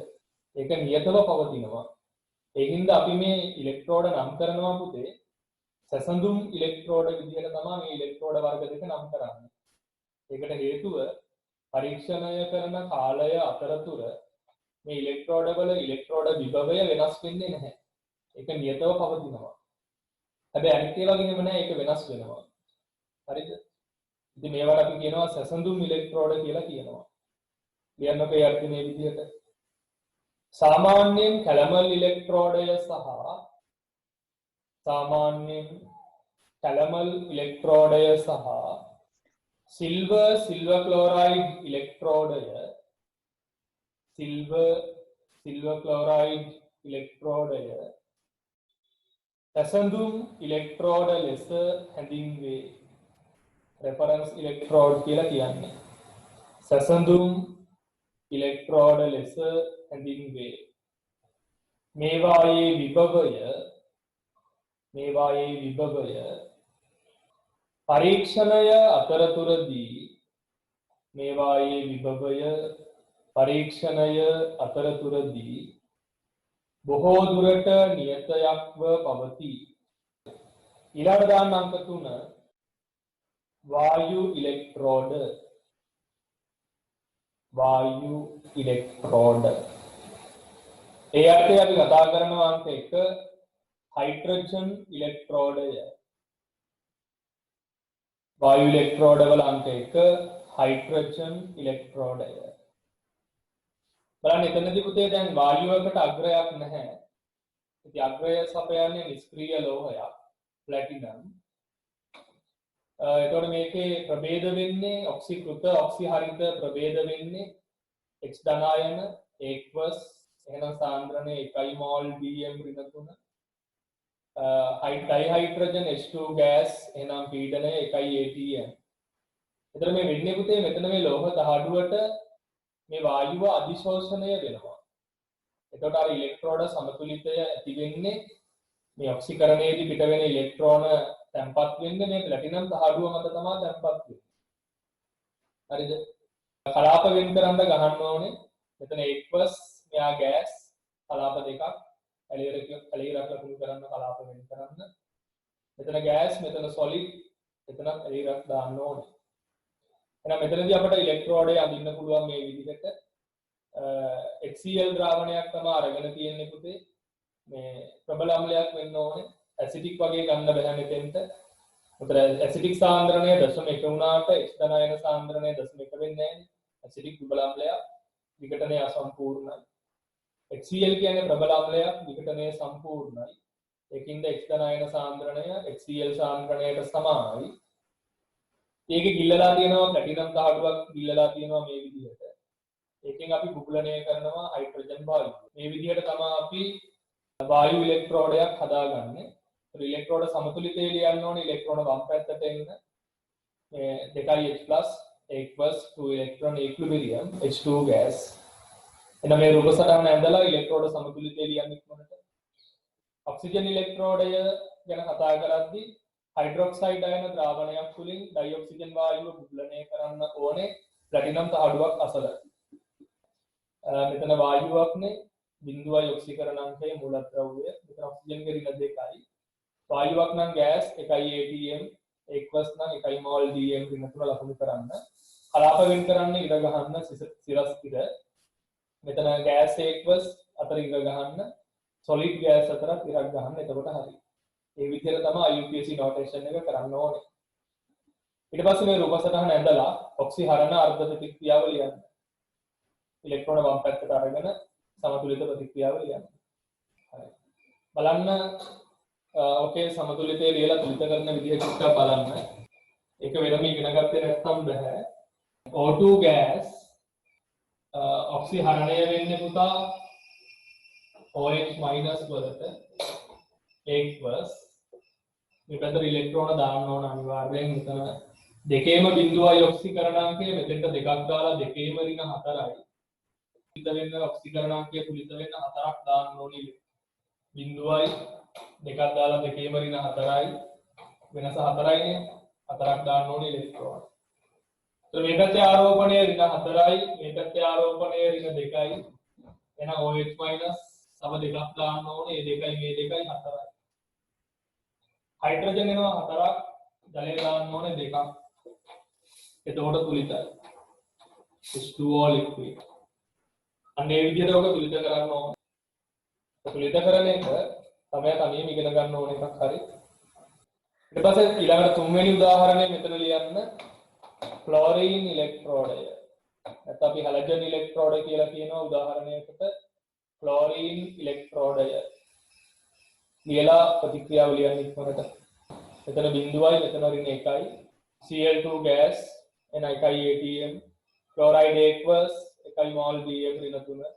ඒක නියතව පවතිනවා. ඒ හින්දා අපි මේ ඉලෙක්ට්‍රෝඩ නම් කරනවා පුතේ සැසඳුම් ඉලෙක්ට්‍රෝඩ විදිහට තමයි මේ ඉලෙක්ට්‍රෝඩ වර්ග දෙක නම් කරන්නේ. ඒකට හේතුව පරීක්ෂණය කරන කාලය අතරතුර මේ ඉලෙක්ට්‍රෝඩ වල ඉලෙක්ට්‍රෝඩ විභවය වෙනස් වෙන්නේ නැහැ. ඒක නියතව පවතිනවා. හැබැයි අනිත් ඒවා වගේම නෑ ඒක වෙනස් වෙනවා. හරිද? ඉතින් මේවට අපි කියනවා සැසඳුම් ඉලෙක්ට්‍රෝඩ කියලා කියනවා. ලියන්නකෝ ඒ අර්ථය මේ විදිහට. සාමාන්‍යයෙන් කැලමල් ඉලෙක්ට්‍රෝඩය සහ සිල්වර් ක්ලෝරයිඩ් ඉලෙක්ට්‍රෝඩය සැසඳුම් ඉලෙක්ට්‍රෝඩ ලෙස හැඳින්වේ. රෙෆරන්ස් ඉලෙක්ට්‍රෝඩ් කියලා කියන්නේ. සැසඳුම් ඉලෙක්ට්‍රෝඩ ලෙස හැඳින්වේ. මේවායේ විභවය පරීක්ෂණය අතරතුරදී බොහෝ දුරට නියතයක්ව පවතී. ඊළඟ දාන්න අංක 3 වායු ඉලෙක්ට්‍රෝඩ. ඒ අර්ථය අපි කතා කරනවා අංක 1 හයිඩ්‍රජන් ඉලෙක්ට්‍රෝඩය. වායු ඉලෙක්ට්‍රෝඩ වල අංක 1 හයිඩ්‍රජන් ඉලෙක්ට්‍රෝඩය. බලන්න එතනදී පුතේ දැන් වායුවකට අග්‍රයක් නැහැ. ඉතින් අග්‍රය සපයන්නේ නිෂ්ක්‍රීය ලෝහයක් ප්ලැටිනම්. එතකොට මේකේ ප්‍රභේද වෙන්නේ ඔක්සිකෘත ඔක්සි හරිත ප්‍රභේද වෙන්නේ X ධනායන Aqueous එහෙනම් සාන්ද්‍රණය 1 මෝල් Bm ඍණ 3 ඩයිහයිඩ්‍රජන් H2 ගෑස් එහෙනම් පීඩනය 1 atm. එතකොට මේ වෙන්නේ පුතේ මෙතන මේ ලෝහ දහඩුවට මේ වායුව අධිශෝෂණය වෙනවා. එතකොට අර ඉලෙක්ට්‍රෝඩ සමතුලිතය ඇති වෙන්නේ මේ ඔක්සිකරණයේදී පිට වෙන ඉලෙක්ට්‍රෝන තැම්පත් වෙන්නේ මේ ප්ලැටිනම් තහඩුව මත තමයි තැම්පත් වෙන්නේ. හරිද? කලාප වෙන් කරන්න ගහන්න ඕනේ. මෙතන එක්වස් මෙයා ගෑස් කලාප දෙකක් ඇලියරක් ලකුණු කරන්න කලාප වෙන් කරන්න. මෙතන ගෑස් මෙතන සොලිඩ් මෙතන ඇලියරක් දාන්න ඕනේ. එහෙනම් මෙතනදී අපිට ඉලෙක්ට්‍රෝඩේ අඳින්න පුළුවන් මේ විදිහට HCl ද්‍රාවණයක් තමයි අරගෙන තියෙන්නේ පුතේ. මේ ප්‍රබල අම්ලයක් වෙන්න ඕනේ. ඇසිඩික් වගේ ගන්න බෑ මෙතෙන්ට. උතර ඇසිඩික් සාන්ද්‍රණය 0.1 වුණාට එක්ස්තනායන සාන්ද්‍රණය 0.1 වෙන්නේ නැහැ. ඇසිඩික් ප්‍රබල අම්ලයක් විඝටනය අසම්පූර්ණයි. HCl කියන්නේ ප්‍රබල අම්ලයක් විඝටනය සම්පූර්ණයි. ඒකින්ද එක්ස්තනායන සාන්ද්‍රණය HCl සාන්ද්‍රණයට සමානයි. ඒකේ ගිල්ලලා තියෙනවා ප්ලැටිනම් තහඩුවක් ගිල්ලලා තියෙනවා මේ විදිහට. ඒකෙන් අපි බුබුලණය කරනවා හයිඩ්‍රජන් වායුව. මේ විදිහට තමයි අපි වායු ඉලෙක්ට්‍රෝඩයක් හදාගන්නේ. ඒ ඉලෙක්ට්‍රෝඩ සමතුලිතය ලියන්න ඕනේ ඉලෙක්ට්‍රෝන වම් පැත්තට එන්න. මේ 2H+ equals 2 electron equilibrium H2 gas. එන මේ රූප සටහන ඇඳලා ඉලෙක්ට්‍රෝඩ සමතුලිතය ලියන්න ඉක්මනට. ඔක්සිජන් ඉලෙක්ට්‍රෝඩය ගැන කතා කරද්දී හයිඩ්‍රොක්සයිඩ් අයන ද්‍රාවණයක් තුලින් ඩයිඔක්සිජන් වායුව බුබුලණය කරන්න ඕනේ ප්ලැටිනම් තහඩුවක් අසල. මෙතන වායුවක්නේ බිඳුවයි ඔක්සිකරණාංකයේ මූලද්‍රව්‍ය. මෙතන ඔක්සිජන්ගේ ඍණ 2යි. වායුවක් නම් ගෑස් 1යි ATM එක්වස් නම් 1යි මෝල් DM ඍණ 3 ලකුණු කරන්න. කලාප වෙන් කරන්න ඉර ගහන්න සිරස් ඉර. මෙතන ගෑස් එක්වස් අතර ඉර ගහන්න. සොලිඩ් ගෑස් අතර ඉරක් ගහන්න. එතකොට හරි. මේ විදිහට තමයි IUPAC නොටේෂන් එක කරන්න ඕනේ. ඊට පස්සේ මේ රූප සටහන ඇඳලා ඔක්සිහරණ අර්ධ ප්‍රතික්‍රියාව ලියන්න. ඉලෙක්ට්‍රෝන වම් පැත්තට අරගෙන සමතුලිත ප්‍රතික්‍රියාව ලියන්න. හරි. බලන්න ඕකේ සමතුලිතය ලියලා තුලිත කරන විදිහ ටිකක් බලන්න. ඒක වෙනම ඉගෙන ගත්තේ නැත්නම් බෑ. O2 gas ඔක්සිහරණය වෙන්නේ පුතා OH- වලට එක්වස් මේ පැත්තට ඉලෙක්ට්‍රෝන දාන්න ඕන අනිවාර්යෙන්. මෙතන දෙකේම බිඳුවයි ඔක්සිකරණාංකය මෙතෙන්ට දෙකක් දාලා දෙකේම ඍණ 4යි. තුලිත වෙන්න ඔක්සිකරණාංකය තුලිත වෙන්න 4ක් දාන්න ඕනේ. බිඳුවයි දෙකක් දාලා දෙකේම ඍණ 4යි. වෙනස 4යිනේ. 4ක් දාන්න ඕනේ ඉලෙක්ට්‍රෝන. ඒත් මේ පැත්තේ ආරෝපණය ඍණ 4යි මේ පැත්තේ ආරෝපණය ඍණ 2යි. එහෙනම් OH- තව දෙකක් දාන්න ඕනේ. මේ දෙකයි මේ දෙකයි 4යි. හයිඩ්‍රජන් එනවා 4ක්. ජලය දාන්න ඕනේ 2ක්. එතකොට තුලිතයි. H2O liquid. අනේ විදිහට ඔක තුලිත කරන්න ඕනේ. තුලිත කරන එක තමයි තනියම ඉගෙන ගන්න ඕන එකක් හරි. ඊට පස්සේ ඊළඟට තුන්වෙනි උදාහරණය මෙතන ලියන්න. ක්ලෝරින් ඉලෙක්ට්‍රෝඩය. නැත්නම් අපි හැලජන් ඉලෙක්ට්‍රෝඩ කියලා කියනවා උදාහරණයකට. ක්ලෝරින් ඉලෙක්ට්‍රෝඩය. ලියලා ප්‍රතික්‍රියාව ලියන්න ඉක්මනට. මෙතන බිඳුවයි මෙතන ඍණ 1යි. Cl2 gas එන 1යි ATM. ක්ලෝරයිඩ් එක්වස් 1යි මෝල් DM ඍණ 3.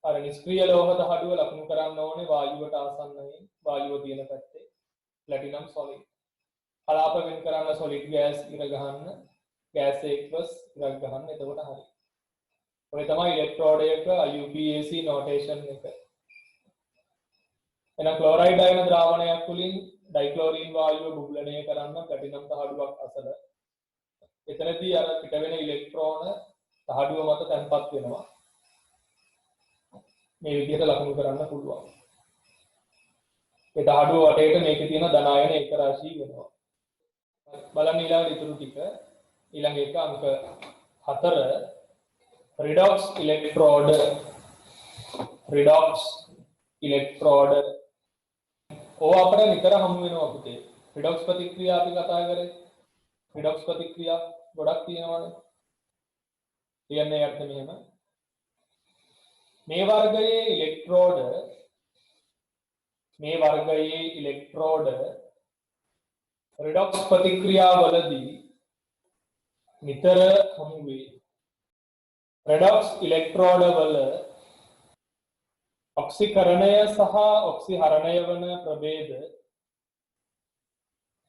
අර නිෂ්ක්‍රීය ලෝහ දහඩුව ලකුණු කරන්න ඕනේ වායුවට ආසන්නයෙන් වායුව තියෙන පැත්තේ. Platinum solid. කලාප වෙන් කරන්න සොලිඩ් ගෑස් ඉර ගහන්න. ගෑස් එක්වස් ඉරක් ගහන්න. එතකොට හරි. ඔය තමයි ඉලෙක්ට්‍රෝඩයක IUPAC නොටේෂන් එක. එහෙනම් ක්ලෝරයිඩ් අයන ද්‍රාවණයක් තුලින් ඩයික්ලෝරින් වායුව බුබුලණය කරන්න ප්ලැටිනම් තහඩුවක් අසල. එතනදී අර පිට වෙන ඉලෙක්ට්‍රෝන තහඩුව මත තැන්පත් වෙනවා. මේ විදිහට ලකුණු කරන්න පුළුවන්. ඒ තහඩුව වටේට මේකේ තියෙන ධන අයන එක රාශිය වෙනවා. බලන්න ඊළඟ ඉතුරු ටික. ඊළඟ එක අංක 4 redox electrode ඕව අපිට නිතර හමු වෙනවා පුතේ. redox ප්‍රතික්‍රියා අපි කතා කරේ. redox ප්‍රතික්‍රියා ගොඩක් තියෙනවානේ. කියන්නේ අර්ථ මෙහෙම. මේ වර්ගයේ ඉලෙක්ට්‍රෝඩ redox ප්‍රතික්‍රියාවලදී නිතර හමු වේ. redox ඉලෙක්ට්‍රෝඩ වල ඔක්සිකරණය සහ ඔක්සිහරණය වන ප්‍රභේද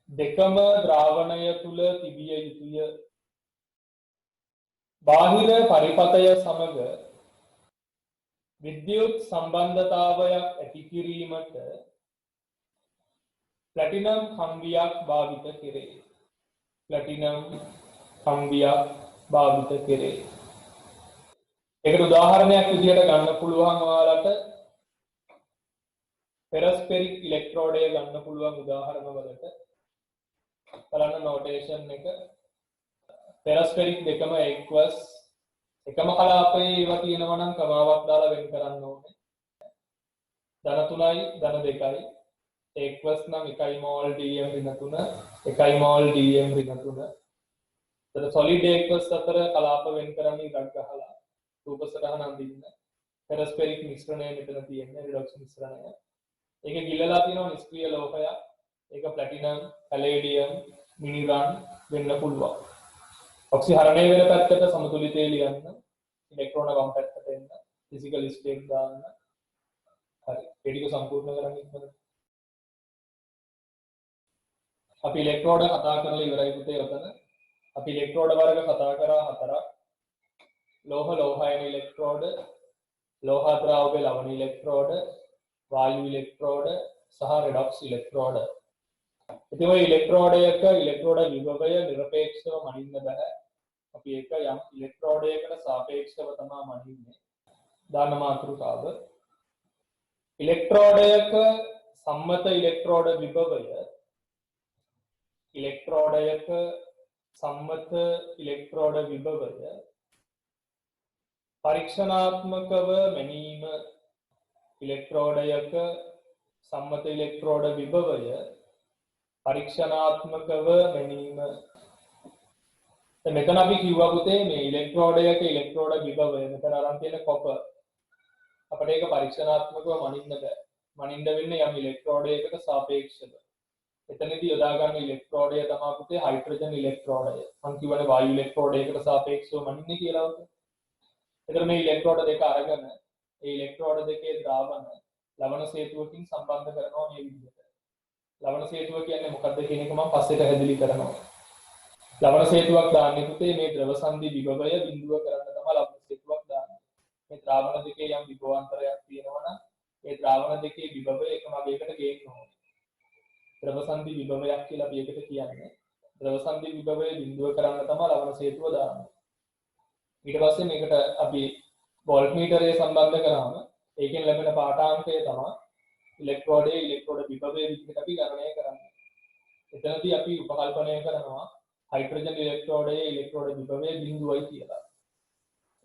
දෙකම ද්‍රාවණය තුල තිබිය යුතුය. බාහිර පරිපතය සමග විද්‍යුත් සම්බන්ධතාවයක් ඇති කිරීමට ප්ලැටිනම් කම්බියක් භාවිත කෙරේ. ප්ලැටිනම් කම්බියක් භාවිත කෙරේ. ඒකට උදාහරණයක් විදිහට ගන්න පුළුවන් ඔයාලට පෙරස්පෙරික් ඉලෙක්ට්‍රෝඩය ගන්න පුළුවන් උදාහරණ වලට. බලන්න නෝටේෂන් එක. පෙරස්පෙරික් දෙකම එක්වස් එකම කලාපයේ ඒවා තියෙනවා නම් කමාවක් දාලා වෙන් කරන්න ඕනේ. ධන 3යි ධන 2යි එක්වස් නම් 1 මෝල් dm ඍණ 3 1 මෝල් dm ඍණ 3. එතන සොලිඩ් එක්වස් අතර කලාප වෙන් කරන්න ඉඩක් ගහලා රූප සටහන අඳින්න. පෙරස්පෙරික් මිශ්‍රණය මෙතන තියෙන්නේ රිඩොක්ස් මිශ්‍රණය. ඒක ගිල්ලලා තියෙනවා නිෂ්ක්‍රීය ලෝහයක්. ඒක ප්ලැටිනම්, පැලේඩියම්, මිනිරන් වෙන්න පුළුවන්. ඔක්සිහරණය වෙන පැත්තට සමතුලිතය ලියන්න. ඉලෙක්ට්‍රෝන වම් පැත්තට එන්න. ෆිසිකල් ස්ටේට් දාන්න. හරි. ඒ ටික සම්පූර්ණ කරගන්න ඉක්මනට. අපි ඉලෙක්ට්‍රෝඩ කතා කරලා ඉවරයි පුතේ ඔතන. අපි ඉලෙක්ට්‍රෝඩ වර්ග කතා කරා හතරක්. ලෝහ ලෝහයන ඉලෙක්ට්‍රෝඩ, ලෝහ ද්‍රාවක ලවණ ඉලෙක්ට්‍රෝඩ, වායු ඉලෙක්ට්‍රෝඩ සහ රෙඩොක්ස් ඉලෙක්ට්‍රෝඩ. ඉතින් ඔය ඉලෙක්ට්‍රෝඩයක ඉලෙක්ට්‍රෝඩ විභවය නිරපේක්ෂව මනින්න බෑ. අපි ඒක යම් ඉලෙක්ට්‍රෝඩයකට සාපේක්ෂව තමයි මනින්නේ. දාන මාතෘකාව. ඉලෙක්ට්‍රෝඩයක සම්මත ඉලෙක්ට්‍රෝඩ විභවය ඉලෙක්ට්‍රෝඩයක සම්මත ඉලෙක්ට්‍රෝඩ විභවය පරීක්ෂණාත්මකව මැනීම ඉලෙක්ට්‍රෝඩයක සම්මත ඉලෙක්ට්‍රෝඩ විභවය පරීක්ෂණාත්මකව මැනීම. මෙතන අපි කිව්වා පුතේ මේ ඉලෙක්ට්‍රෝඩයක ඉලෙක්ට්‍රෝඩ විභවය මෙතන අරන් තියෙන කොපර් අපිට ඒක පරීක්ෂණාත්මකව මනින්න බෑ. මනින්න වෙන්නේ යම් ඉලෙක්ට්‍රෝඩයකට සාපේක්ෂව. එතනදී යොදා ගන්න ඉලෙක්ට්‍රෝඩය තමයි පුතේ හයිඩ්‍රජන් ඉලෙක්ට්‍රෝඩය. මම කියවනේ වායු ඉලෙක්ට්‍රෝඩයකට සාපේක්ෂව මනින්නේ කියලා. එතන මේ ඉලෙක්ට්‍රෝඩ දෙක අරගෙන ඒ ඉලෙක්ට්‍රෝඩ දෙකේ ද්‍රාවණ ලවණ සේතුවකින් සම්බන්ධ කරනවා මේ විදිහට. ලවණ සේතුව කියන්නේ මොකක්ද කියන එක මම පස්සේ පැහැදිලි කරනවා. ලවණ සේතුවක් දාන්නේ පුතේ මේ ද්‍රව සංදි විභවය බිඳුව කරන්න තමයි ලවණ සේතුවක් දාන්නේ. මේ ද්‍රාවණ දෙකේ යම් විභවාන්තරයක් තියෙනවා නම් ඒ ද්‍රාවණ දෙකේ විභවය එකම වේගයකට ගේන්න ඕනේ. ද්‍රව සංදි විභවයක් කියලා අපි ඒකට කියන්නේ. ද්‍රව සංදි විභවය බිඳුව කරන්න තමයි ලවණ සේතුව දාන්නේ. ඊට පස්සේ මේකට අපි වෝල්ට්මීටරය සම්බන්ධ කරාම ඒකෙන් ලැබෙන පාඨාංකය තමයි ඉලෙක්ට්‍රෝඩයේ ඉලෙක්ට්‍රෝඩ විභවය විදිහට අපි ගණනය කරන්නේ. එතනදී අපි උපකල්පනය කරනවා හයිඩ්‍රජන් ඉලෙක්ට්‍රෝඩයේ ඉලෙක්ට්‍රෝඩ විභවය බිඳුවයි කියලා.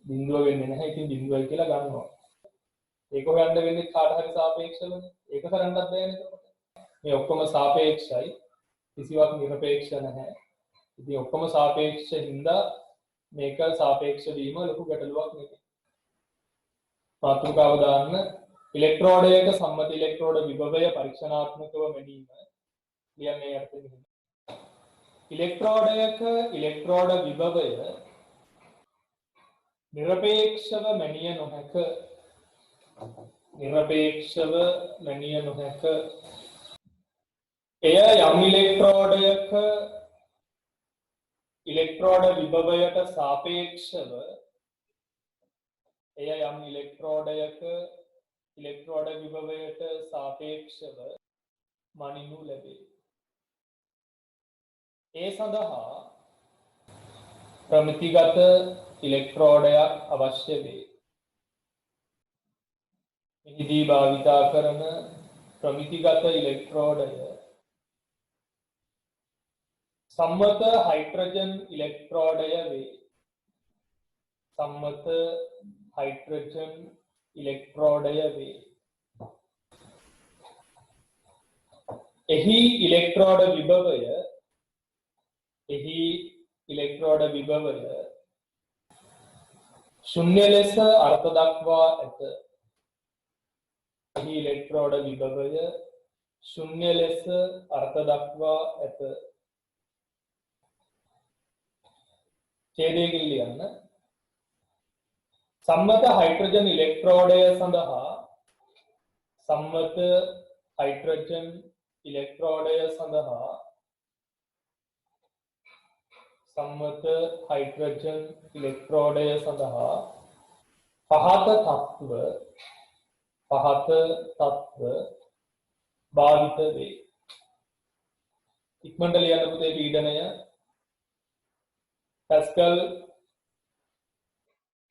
බිඳුව වෙන්නේ නැහැ. ඉතින් බිඳුවයි කියලා ගන්නවා. ඒක හොයන්න වෙන්නේ කාට හරි සාපේක්ෂවනේ. ඒක කරන්නත් බෑනේ එතකොට. මේ ඔක්කොම සාපේක්ෂයි. කිසිවක් නිරපේක්ෂ නැහැ. ඉතින් ඔක්කොම සාපේක්ෂ හින්දා මේක සාපේක්ෂ වීම ලොකු ගැටලුවක් නෙවෙයි. මාතෘකාව දාන්න ඉලෙක්ට්‍රෝඩයක සම්මත ඉලෙක්ට්‍රෝඩ විභවය පරීක්ෂණාත්මකව මැනීම කියන්නේ අර්ථයෙන්. ඉලෙක්ට්‍රෝඩයක ඉලෙක්ට්‍රෝඩ විභවය නිරපේක්ෂව මැනිය නොහැක. නිරපේක්ෂව මැනිය නොහැක. එය යම් ඉලෙක්ට්‍රෝඩයක ඉලෙක්ට්‍රෝඩ විභවයට සාපේක්ෂව එය යම් ඉලෙක්ට්‍රෝඩයක ඉලෙක්ට්‍රෝඩ විභවයට සාපේක්ෂව මනිනු ලැබේ. ඒ සඳහා ප්‍රමිතිගත ඉලෙක්ට්‍රෝඩයක් අවශ්‍ය වේ. මෙහිදී භාවිතා කරන ප්‍රමිතිගත ඉලෙක්ට්‍රෝඩය සම්මත හයිඩ්‍රජන් ඉලෙක්ට්‍රෝඩය වේ. සම්මත හයිඩ්‍රජන් ඉලෙක්ට්‍රෝඩය වේ. එහි ඉලෙක්ට්‍රෝඩ විභවය ශුන්‍ය ලෙස අර්ථ දක්වා ඇත. එහි ඉලෙක්ට්‍රෝඩ විභවය ශුන්‍ය ලෙස අර්ථ දක්වා ඇත. ඡේදයකින් ලියන්න. සම්මත හයිඩ්‍රජන් ඉලෙක්ට්‍රෝඩය සඳහා සම්මත හයිඩ්‍රජන් ඉලෙක්ට්‍රෝඩය සඳහා සම්මත හයිඩ්‍රජන් ඉලෙක්ට්‍රෝඩය සඳහා පහත තත්ත්ව භාවිත වේ. ඉක්මනට ලියන්න පුතේ පීඩනය පැස්කල්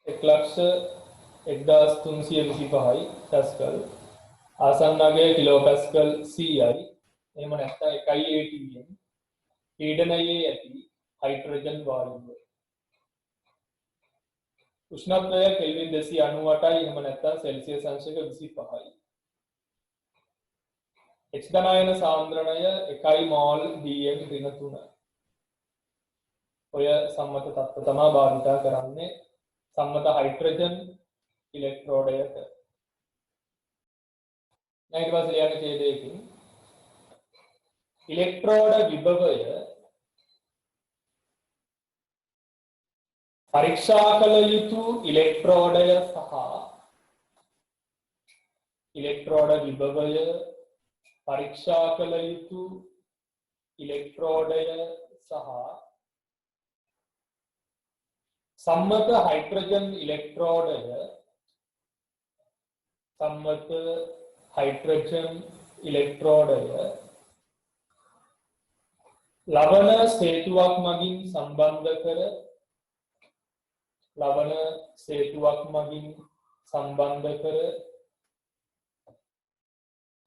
1,1325යි පැස්කල්. ආසන්නගේ කිලෝ පැස්කල් 100යි. එහෙම නැත්නම් 1 atm. පීඩනයේ ඇති හයිඩ්‍රජන් වායුව. උෂ්ණත්වය කෙල්වින් 298යි. එහෙම නැත්නම් සෙල්සියස් අංශක 25යි. H ධනායන සාන්ද්‍රණය 1 මෝල් dm ඍණ 3. ඔය සම්මත තත්ත්ව තමයි භාවිතා කරන්නේ සම්මත හයිඩ්‍රජන් ඉලෙක්ට්‍රෝඩයට. ඊට පස්සේ ලියන්න ඡේදයකින් ඉලෙක්ට්‍රෝඩ විභවය පරීක්ෂා කළ යුතු ඉලෙක්ට්‍රෝඩය සහ ඉලෙක්ට්‍රෝඩ විභවය පරීක්ෂා කළ යුතු ඉලෙක්ට්‍රෝඩය සහ සම්මත හයිඩ්‍රජන් ඉලෙක්ට්‍රෝඩය ලවණ සේතුවක් මගින් සම්බන්ධ කර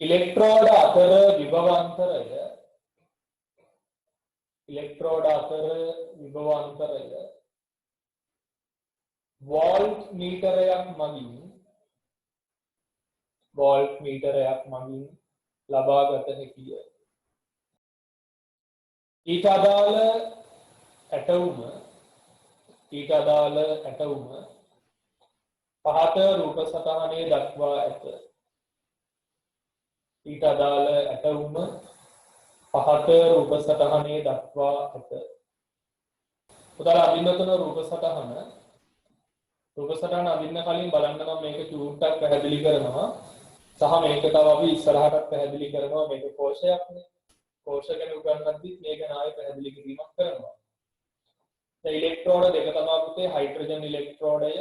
ඉලෙක්ට්‍රෝඩ අතර විභවාන්තරය වෝල්ට් මීටරයක් මගින් ලබාගත හැකිය. ඊට අදාළ ඇටවුම පහත රූප සටහනේ දක්වා ඇත. උදාහරණ අදින්නතන රූප සටහන අදින්න කලින් බලන්න මම මේක චූට්ටක් පැහැදිලි කරනවා. සහ මේක තව අපි ඉස්සරහට පැහැදිලි කරනවා. මේක කෝෂයක්නේ. කෝෂ ගැන උගන්වද්දිත් මේක නාය පැහැදිලි කිරීමක් කරනවා. දැන් ඉලෙක්ට්‍රෝඩ දෙක තමයි පුතේ හයිඩ්‍රජන් ඉලෙක්ට්‍රෝඩය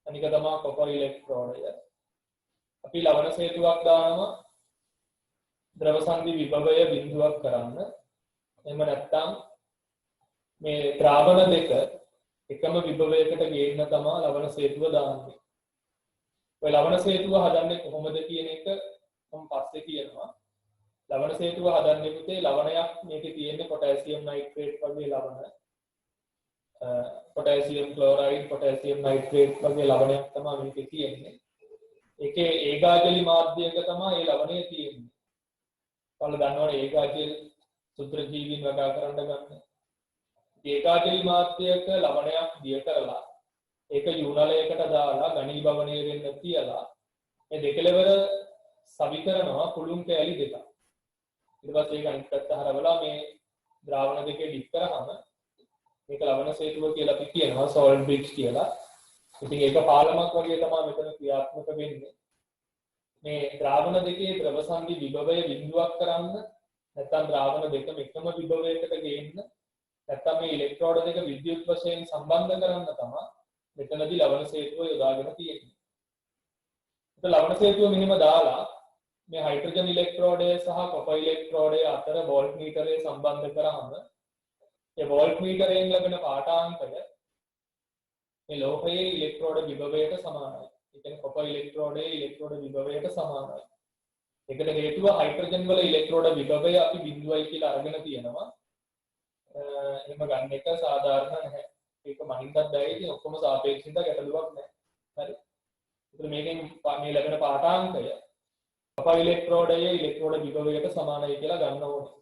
අනික තමයි කොපර් ඉලෙක්ට්‍රෝඩය. අපි ලවණ සේතුවක් දානවා ද්‍රව සංදි විභවය බිඳුවක් කරන්න. එහෙම නැත්නම් මේ ද්‍රාවණ දෙක එකම විභවයකට ගේන්න තමයි ලවණ සේතුව දාන්නේ. ඔය ලවණ සේතුව හදන්නේ කොහොමද කියන එක මම පස්සේ කියනවා. ලවණ සේතුව හදන්නේ පුතේ ලවණයක් මේකේ තියෙන්නේ පොටෑසියම් නයිට්‍රේට් වගේ ලවණ. පොටෑසියම් ක්ලෝරයිඩ්, පොටෑසියම් නයිට්‍රේට් වගේ ලවණයක් තමයි මේකේ තියෙන්නේ. ඒකේ ඒකාජලි මාධ්‍යයක තමයි මේ ලවණය තියෙන්නේ. ඔයාලා දන්නවනේ ඒකාජල සුත්‍රජීවීන් වගා කරන්න ගන්න. ඒකාජලි මාධ්‍යයක ලවණයක් දිය කරලා ඒක යුණලයකට දාලා ඝනීභවණය වෙන්න තියලා මේ දෙකලවර සවි කරනවා කුළුම් කෑලි දෙකක්. ඊට පස්සේ ඒක අනිත් පැත්ත හරවලා මේ ද්‍රාවණ දෙකේ ඩිප් කරාම මේක ලවණ සේතුව කියලා අපි කියනවා සෝල්ට් බ්‍රිජ් කියලා. ඉතින් ඒක පාලමක් වගේ තමයි මෙතන ක්‍රියාත්මක වෙන්නේ. මේ ද්‍රාවණ දෙකේ ද්‍රව සංදි විභවය බිඳුවක් කරන්න නැත්නම් ද්‍රාවණ දෙකම එකම විභවයකට ගේන්න නැත්නම් මේ ඉලෙක්ට්‍රෝඩ දෙක විද්‍යුත් වශයෙන් සම්බන්ධ කරන්න තමයි මෙතනදී ලවණ සේතුව යොදාගෙන තියෙන්නේ. ඒක ලවණ සේතුව මෙහිම දාලා මේ හයිඩ්‍රජන් ඉලෙක්ට්‍රෝඩය සහ කොපර් ඉලෙක්ට්‍රෝඩය අතර වෝල්ට් මීටරය සම්බන්ධ කරාම ඒ වෝල්ට් මීටරයෙන් ලැබෙන පාඨාංකය මේ ලෝහයේ ඉලෙක්ට්‍රෝඩ විභවයට සමානයි. ඒ කියන්නේ කොපර් ඉලෙක්ට්‍රෝඩයේ ඉලෙක්ට්‍රෝඩ විභවයට සමානයි. ඒකට හේතුව හයිඩ්‍රජන් වල ඉලෙක්ට්‍රෝඩ විභවය අපි බිඳුවයි කියලා අරගෙන තියෙනවා. එහෙම ගන්න එක සාධාරණ නැහැ. ඒක මනින්නත් බැහැ. ඉතින් ඔක්කොම සාපේක්ෂින්ද ගැටලුවක් නැහැ. හරි. ඒතර මේකෙන් මේ ලැබෙන පාඨාංකය කොපර් ඉලෙක්ට්‍රෝඩයේ ඉලෙක්ට්‍රෝඩ විභවයට සමානයි කියලා ගන්න ඕනේ.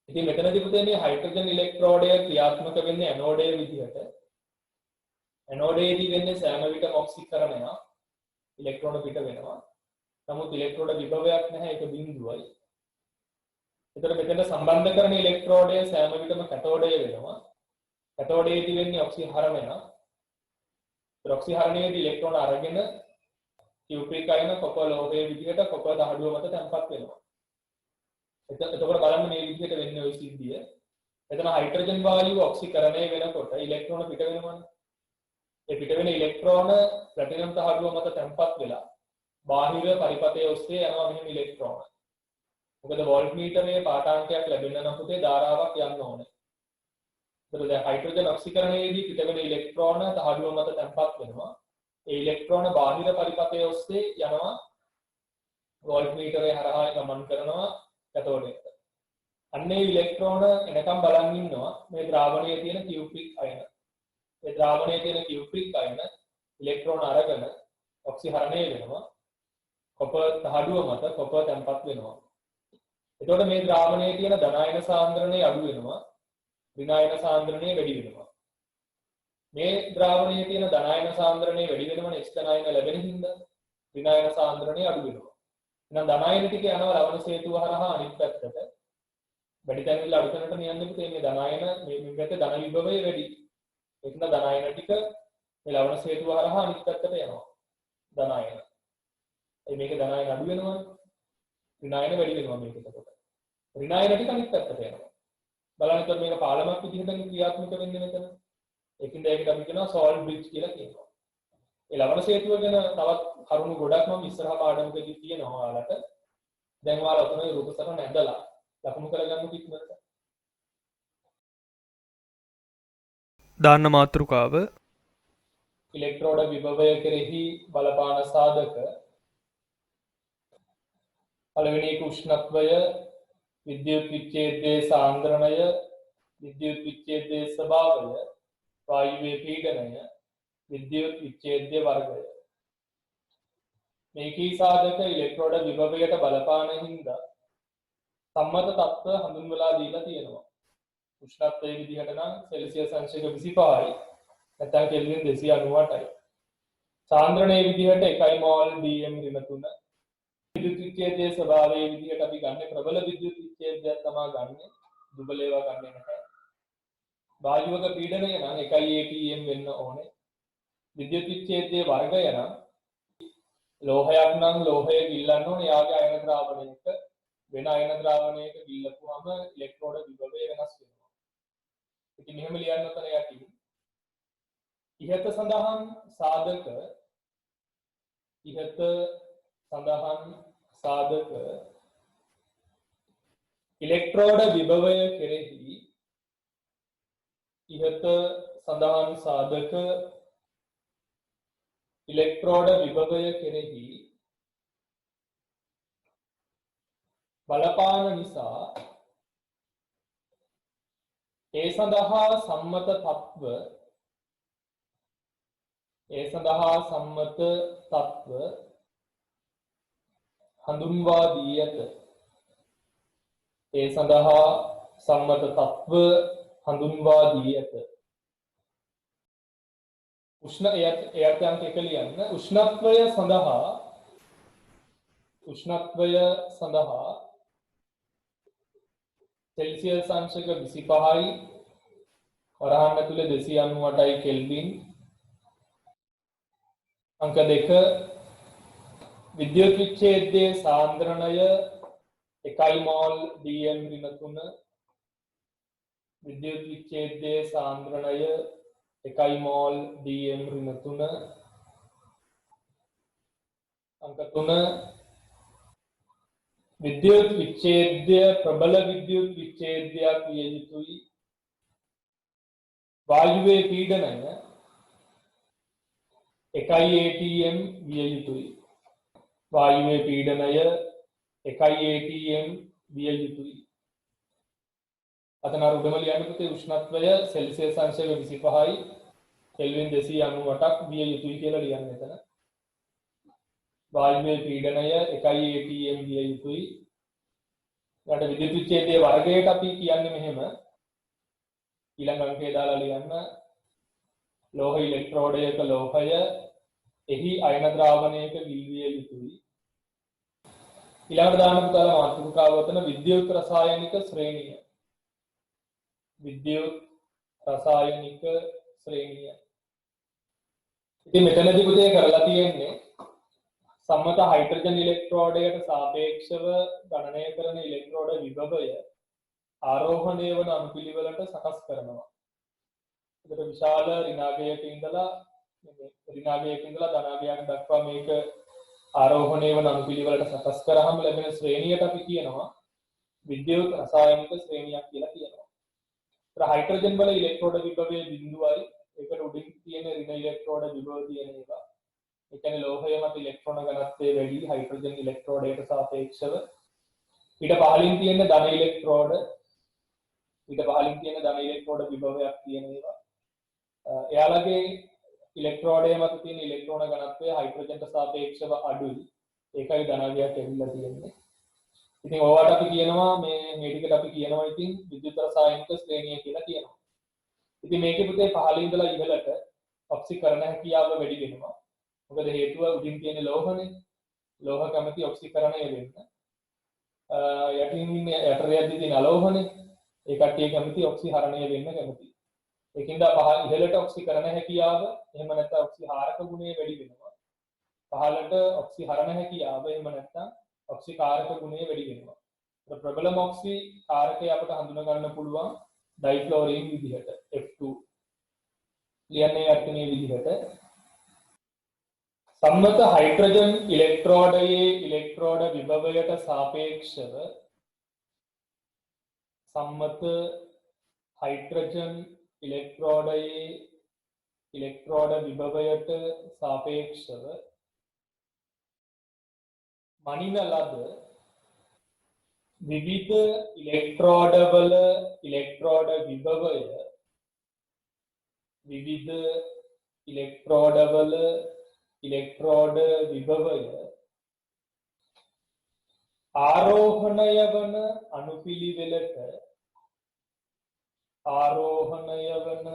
ඉතින් මෙතනදී පුතේ මේ හයිඩ්‍රජන් ඉලෙක්ට්‍රෝඩය ක්‍රියාත්මක වෙන්නේ ඇනෝඩයේ විදිහට. ඇනෝඩයේදී වෙන්නේ සෑම විටම ඔක්සිකරණය ඉලෙක්ට්‍රෝන පිට වෙනවා. නමුත් ඉලෙක්ට්‍රෝඩ විභවයක් නැහැ ඒක බිඳුවයි. ඒතර මෙතන සම්බන්ධ කරන ඉලෙක්ට්‍රෝඩය සෑම විටම කැතෝඩය වෙනවා. කැතෝඩයේදී වෙන්නේ ඔක්සිහරණය. ඔක්සිහරණයේදී ඉලෙක්ට්‍රෝන අරගෙන කියුප්‍රික් අයන කොපර් ලෝහයේ විදිහට කොපර් දහඩුව මත තැන්පත් වෙනවා. එතකොට බලන්න මේ විදිහට වෙන්නේ ওই සිද්ධිය. එතන හයිඩ්‍රජන් වායුව ඔක්සිකරණය වෙනකොට ඉලෙක්ට්‍රෝන පිට වෙනවනේ. ඒ පිට වෙන ඉලෙක්ට්‍රෝන ප්ලැටිනම් තහඩුව මත තැන්පත් වෙලා බාහිර පරිපථයේ ඔස්සේ යනවා මෙහෙම ඉලෙක්ට්‍රෝන. මොකද වෝල්ට්මීටරයේ පාඨාංකයක් ලැබෙන්න නම් පුතේ ධාරාවක් යන්න ඕනේ. ඒතර දැන් හයිඩ්‍රජන් ඔක්සිකරණයේදී පිට වෙන ඉලෙක්ට්‍රෝන තහඩුව මත තැන්පත් වෙනවා. ඒ ඉලෙක්ට්‍රෝන බාහිර පරිපථයේ ඔස්සේ යනවා වෝල්ට්මීටරය හරහා ගමන් කරනවා කැතෝඩයට. අන්නේ ඉලෙක්ට්‍රෝන එනකම් බලන් ඉන්නවා මේ ද්‍රාවණයේ තියෙන කියුප්‍රික් අයන. ඒ ද්‍රාවණයේ තියෙන කියුප්‍රික් අයන ඉලෙක්ට්‍රෝන අරගෙන ඔක්සිහරණය වෙනවා. කොපර් තහඩුව මත කොපර් තැන්පත් වෙනවා. එතකොට මේ ද්‍රාවණයේ තියෙන ධනායන සාන්ද්‍රණය අඩු වෙනවා. ඍණායන සාන්ද්‍රණය වැඩි වෙනවා. මේ ද්‍රාවණයේ තියෙන ධනායන සාන්ද්‍රණය වැඩි වෙනවනේ H ධනායන ලැබෙන හින්දා ඍණායන සාන්ද්‍රණය අඩු වෙනවා. එහෙනම් ධනායන ටික යනවා ලවණ සේතුව හරහා අනිත් පැත්තට. වැඩි තැනින් අඩු තැනට යන්නේ පුතේ මේ ධනායන මේ පැත්තේ ධන විභවය වැඩි. ඒක නිසා ධනායන ටික මේ ලවණ සේතුව හරහා අනිත් පැත්තට යනවා. ධනායන. ඒ මේක ධනායන අඩු වෙනවා. ඍණායන වැඩි වෙනවා මේක එතකොට. ඍණායන ටික අනිත් පැත්තට යනවා. බලන්න එතකොට මේක පාලමක් විදිහට ක්‍රියාත්මක වෙන්නේ මෙතන. ඒකින්ද ඒකට අපි කියනවා සෝල්ට් බ්‍රිජ් කියලා කියනවා. ඒ ලවණ සේතුව ගැන තවත් කරුණු ගොඩක් මම ඉස්සරහ පාඩමකදී කියනවා ඔයාලට. දැන් ඔයාලා ඔතන රූප සටහන ඇඳලා ලකුණු කරගන්න කිව්වද? දාන්න මාතෘකාව ඉලෙක්ට්‍රෝඩ විභවය කෙරෙහි බලපාන සාධක පළවෙනි එක උෂ්ණත්වය, විද්‍යුත් විච්ඡේදයේ සාන්ද්‍රණය, විද්‍යුත් විච්ඡේදයේ ස්වභාවය, වායුවේ පීඩනය, විද්‍යුත් විච්ඡේදයේ වර්ගය. මේ කී සාධක ඉලෙක්ට්‍රෝඩ විභවයට බලපාන හින්දා සම්මත තත්ත්ව හඳුන්වලා දීලා තියෙනවා. උෂ්ණත්වයේ විදිහට නම් සෙල්සියස් අංශක 25යි නැත්නම් කෙල්වින් 298යි. සාන්ද්‍රණයේ විදිහට 1 මෝල් dm ඍණ 3. විද්‍යුත් විච්ඡේදයේ ස්වභාවයේ විදිහට අපි ගන්න ප්‍රබල විද්‍යුත් විච්ඡේදයක් තමයි ගන්නෙ. දුබල ඒවා ගන්නෙ නැහැ. වායුවක පීඩනය නම් 1 atm වෙන්න ඕනේ. විද්‍යුත් විච්ඡේදයේ වර්ගය නම් ලෝහයක් නම් ලෝහය ගිල්ලන්න ඕනේ යාගේ අයන ද්‍රාවණයක වෙන අයන ද්‍රාවණයක ගිල්ලපුවම ඉලෙක්ට්‍රෝඩ විභවය වෙනස් වෙනවා. ඉතින් මෙහෙම ලියන්න උතන යටින් ඉහත සඳහන් සාධක ඉලෙක්ට්‍රෝඩ විභවය කෙරෙහි ඉහත සඳහන් සාධක ඉලෙක්ට්‍රෝඩ විභවය කෙරෙහි බලපාන නිසා ඒ සඳහා සම්මත තත්ත්ව හඳුන්වා දී ඇත. ඒ සඳහා සම්මත තත්ත්ව හඳුන්වා දී ඇත. උෂ්ණ එයට අංක 1 ලියන්න. උෂ්ණත්වය සඳහා සෙල්සියස් අංශක 25යි වරහන් ඇතුලේ 298යි කෙල්වින්. අංක 2 විද්‍යුත් විච්ඡේදයේ සාන්ද්‍රණය 1 මෝල් dm ඍණ 3. විද්‍යුත් විච්ඡේදයේ සාන්ද්‍රණය 1 මෝල් dm ඍණ 3. අංක 3 විද්‍යුත් විච්ඡේදය ප්‍රබල විද්‍යුත් විච්ඡේදයක් විය යුතුයි. වායුවේ පීඩනය 1 atm විය යුතුයි. වායුවේ පීඩනය 1 atm විය යුතුයි. අතන උඩම ලියන්න පුතේ උෂ්ණත්වය සෙල්සියස් අංශක 25යි කෙල්වින් 298ක් විය යුතුයි කියලා ලියන්න එතන. වායුවේ පීඩනය 1 atm විය යුතුයි. ඊට විද්‍යුත් විච්ඡේදයේ වර්ගයට අපි කියන්නේ මෙහෙම. ඊළඟ අංකය දාලා ලියන්න. ලෝහ ඉලෙක්ට්‍රෝඩයක ලෝහය එහි අයන ද්‍රාවණයක ගිල්විය යුතුයි. ඊළඟට දාන්න පුතාලා මාතෘකාව වතන විද්‍යුත් රසායනික ශ්‍රේණිය. විද්‍යුත් රසායනික ශ්‍රේණිය. ඉතින් මෙතනදී පුතේ කරලා තියෙන්නේ සම්මත හයිඩ්‍රජන් ඉලෙක්ට්‍රෝඩයට සාපේක්ෂව ගණනය කරන ඉලෙක්ට්‍රෝඩ විභවය ආරෝහණය වන අනුපිළිවෙලට සකස් කරනවා. ඒකට විශාල ඍණාගයක ඉඳලා ඍණාගයක ඉඳලා ධනාගයක් දක්වා මේක ආරෝහණය වන අනුපිළිවෙලට සකස් කරාම ලැබෙන ශ්‍රේණියට අපි කියනවා විද්‍යුත් රසායනික ශ්‍රේණියක් කියලා කියනවා. ඒතර හයිඩ්‍රජන් වල ඉලෙක්ට්‍රෝඩ විභවයේ බිඳුවයි ඒකට උඩින් තියෙන ඍණ ඉලෙක්ට්‍රෝඩ විභව තියෙන එක. ඒ කියන්නේ ලෝහය මත ඉලෙක්ට්‍රෝන ඝනත්වය වැඩි හයිඩ්‍රජන් ඉලෙක්ට්‍රෝඩයට සාපේක්ෂව. ඊට පහළින් තියෙන ධන ඉලෙක්ට්‍රෝඩ විභවයක් තියෙන ඒවා. එයාලගේ ඉලෙක්ට්‍රෝඩය මත තියෙන ඉලෙක්ට්‍රෝන ඝනත්වය හයිඩ්‍රජන්ට සාපේක්ෂව අඩුයි. ඒකයි ධනාගයක් ඇවිල්ලා තියෙන්නේ. ඉතින් ඕවට අපි කියනවා මේ ටිකට අපි කියනවා ඉතින් විද්‍යුත් රසායනික ශ්‍රේණිය කියලා කියනවා. ඉතින් මේකේ පුතේ පහළින් ඉඳලා ඉහළට ඔක්සිකරණ හැකියාව වැඩි වෙනවා. මොකද හේතුව උඩින් තියෙන ලෝහනේ. ලෝහ කැමති ඔක්සිකරණය වෙන්න. යටින් යටරයද්දී තියෙන අලෝහනේ. ඒ කට්ටිය කැමති ඔක්සිහරණය වෙන්න කැමති. ඒකින්ද ඉහළට ඔක්සිකරණ හැකියාව එහෙම නැත්නම් ඔක්සිහාරක ගුණය වැඩි වෙනවා. පහළට ඔක්සිහරණ හැකියාව එහෙම නැත්නම් ඔක්සිකාරක ගුණය වැඩි වෙනවා. ප්‍රබලම ඔක්සිකාරකය අපිට හඳුනා ගන්න පුළුවන් ඩයිෆ්ලෝරීන් විදිහට F2 ලියන්නේ අර්ථනේ විදිහට සම්මත හයිඩ්‍රජන් ඉලෙක්ට්‍රෝඩයේ ඉලෙක්ට්‍රෝඩ විභවයට සාපේක්ෂව සම්මත හයිඩ්‍රජන් ඉලෙක්ට්‍රෝඩයේ ඉලෙක්ට්‍රෝඩ විභවයට සාපේක්ෂව මනින ලද විවිධ ඉලෙක්ට්‍රෝඩවල ඉලෙක්ට්‍රෝඩ විභවය ආරෝහණය වන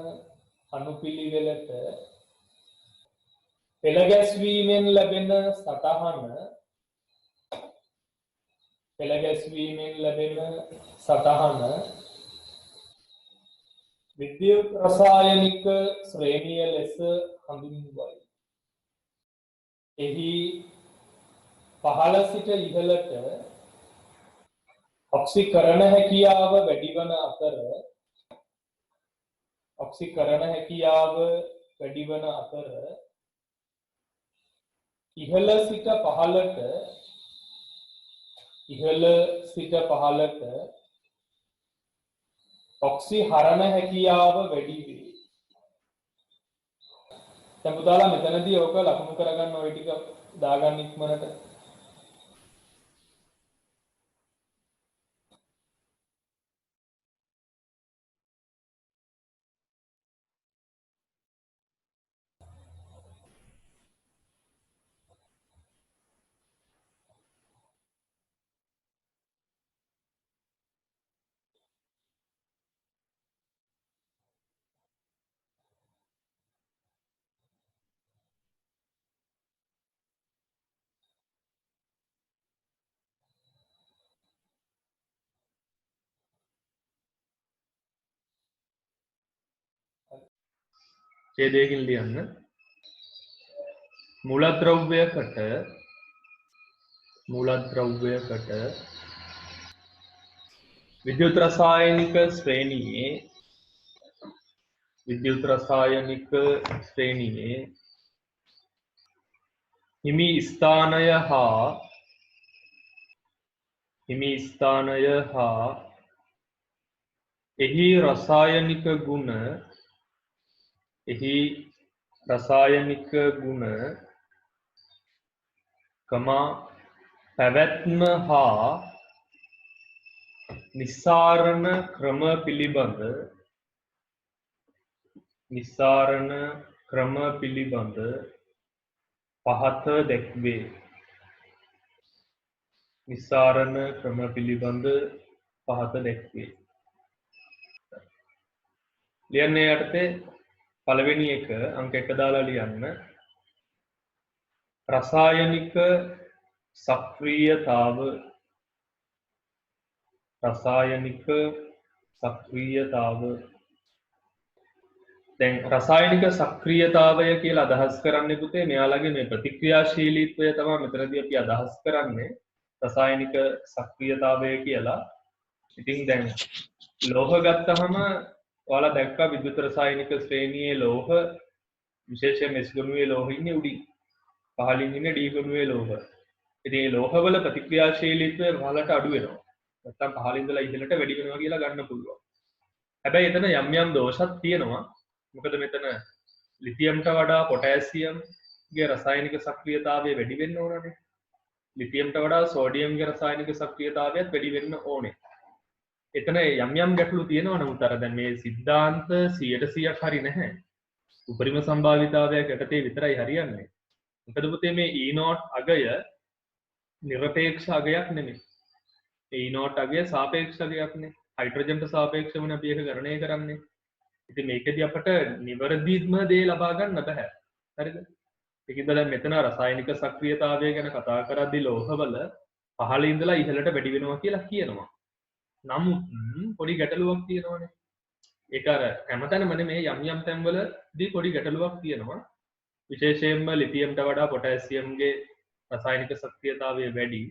අනුපිළිවෙලට පෙළ ගැස්වීමෙන් ලැබෙන සටහන විද්‍යුත් රසායනික ශ්‍රේණිය ලෙස හඳුන්වයි. එහි පහළ සිට ඉහළට ඔක්සිකරණ හැකියාව වැඩි වන අතර ඉහළ සිට පහළට ඔක්සිහරණ හැකියාව වැඩි වේ. දැන් පුතාලා මෙතනදී ඔක ලකුණු කරගන්න ඔය ටික දාගන්න ඉක්මනට. ඡේදයකින් ලියන්න. මූලද්‍රව්‍යයකට විද්‍යුත් රසායනික ශ්‍රේණියේ හිමි ස්ථානය හා එහි රසායනික ගුණ පැවැත්ම හා නිස්සාරණ ක්‍රම පිළිබඳ පහත දැක්වේ. ලියන්නේ යටතේ පළවෙනි එක අංක 1 දාලා ලියන්න. රසායනික සක්‍රියතාව දැන් රසායනික සක්‍රියතාවය කියලා අදහස් කරන්නේ පුතේ මෙයාලගේ මේ ප්‍රතික්‍රියාශීලීත්වය තමයි මෙතනදී අපි අදහස් කරන්නේ රසායනික සක්‍රියතාවය කියලා. ඉතින් දැන් ලෝහ ගත්තහම ඔයාලා දැක්කා විද්‍යුත් රසායනික ශ්‍රේණියේ ලෝහ විශේෂයෙන් S ගොනුවේ ලෝහ ඉන්නේ උඩින්. පහළින් ඉන්නේ D ගොනුවේ ලෝහ. ඉතින් මේ ලෝහවල ප්‍රතික්‍රියාශීලීත්වය පහළට අඩු වෙනවා. නැත්තම් පහළින් ඉඳලා ඉහළට වැඩි වෙනවා කියලා ගන්න පුළුවන්. හැබැයි එතන යම් යම් දෝෂත් තියෙනවා. මොකද මෙතන ලිතියම්ට වඩා පොටෑසියම්ගේ රසායනික සක්‍රියතාවය වැඩි වෙන්න ඕනනේ. ලිතියම්ට වඩා සෝඩියම්ගේ රසායනික සක්‍රියතාවයත් වැඩි වෙන්න ඕනේ. එතන යම් යම් ගැටලු තියෙනවා. නමුත් අර දැන් මේ સિદ્ધාන්ත 100%ක් හරි නැහැ. උපරිම සම්භාවිතාවයක් යටතේ විතරයි හරියන්නේ. මොකද පුතේ මේ E0 අගය නිරපේක්ෂ අගයක් නෙමෙයි. E0 අගය සාපේක්ෂ අගයක් නේ. හයිඩ්‍රජන්ට සාපේක්ෂවනේ අපි ඒක ගණනය කරන්නේ. ඉතින් මේකදී අපට නිවැරදිම දේ ලබා ගන්න බෑ. හරිද? ඒකින්ද දැන් මෙතන රසායනික සක්‍රියතාවය ගැන කතා කරද්දී ලෝහවල පහළ ඉඳලා ඉහළට වැඩි වෙනවා කියලා කියනවා. නමුත් පොඩි ගැටලුවක් තියෙනවානේ. ඒක අර හැමතැනම නෙමෙයි යම් යම් තැන්වලදී පොඩි ගැටලුවක් තියෙනවා. විශේෂයෙන්ම ලිතියම්ට වඩා පොටෑසියම්ගේ රසායනික සක්‍රියතාවය වැඩි.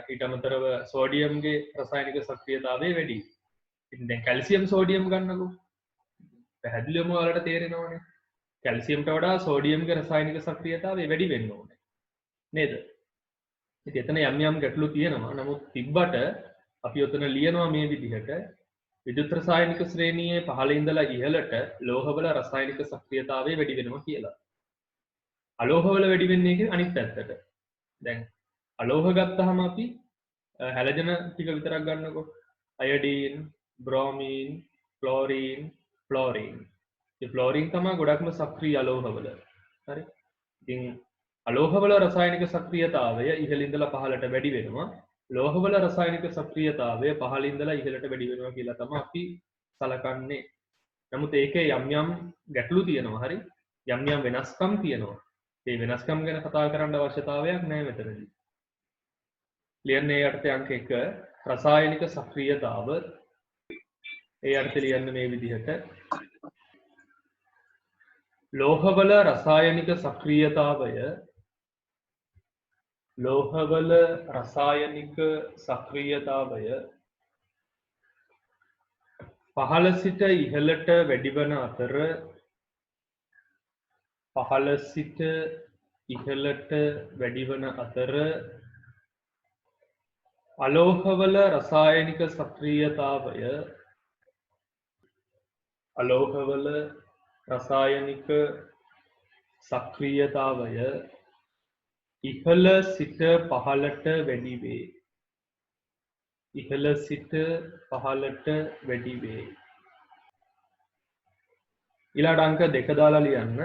ඊට අමතරව සෝඩියම්ගේ රසායනික සක්‍රියතාවය වැඩි. ඉතින් දැන් කැල්සියම් සෝඩියම් ගන්නකො. පැහැදිලිවම ඔයාලට තේරෙනවනේ. කැල්සියම්ට වඩා සෝඩියම්ගේ රසායනික සක්‍රියතාවය වැඩි වෙන්න ඕනේ. නේද? ඉතින් එතන යම් යම් ගැටලු තියෙනවා. නමුත් තිබ්බට අපි ඔතන ලියනවා මේ විදිහට විද්‍යුත් රසායනික ශ්‍රේණියේ පහළ ඉඳලා ඉහළට ලෝහවල රසායනික සක්‍රියතාවය වැඩි වෙනවා කියලා. අලෝහවල වැඩි වෙන්නේ අනිත් පැත්තට. දැන් අලෝහ ගත්තාම අපි හැලජන ටික විතරක් ගන්නකො. අයඩීන්, බ්‍රෝමීන්, ක්ලෝරීන්, ෆ්ලෝරීන්. මේ ෆ්ලෝරීන් තමයි ගොඩක්ම සක්‍රීය අලෝහවල. හරි? ඉතින් අලෝහවල රසායනික සක්‍රියතාවය ඉහළ ඉඳලා පහළට වැඩි වෙනවා. ලෝහවල රසායනික සක්‍රියතාවය පහළ ඉඳලා ඉහළට වැඩි වෙනවා කියලා තමයි අපි සලකන්නේ. නමුත් ඒකේ යම් යම් ගැටලු තියෙනවා. හරි? යම් යම් වෙනස්කම් තියෙනවා. මේ වෙනස්කම් ගැන කතා කරන්න අවශ්‍යතාවයක් නැහැ මෙතනදී. ලියන්නේ යටතේ අංක 1 රසායනික සක්‍රියතාව. ඒ යටතේ ලියන්න මේ විදිහට ලෝහවල රසායනික සක්‍රියතාවය පහළ සිට ඉහළට වැඩිවන අතර අලෝහවල රසායනික සක්‍රියතාවය ඉහළ සිට පහළට වැඩි වේ. ඊළඟ අංක 2 දාලා ලියන්න.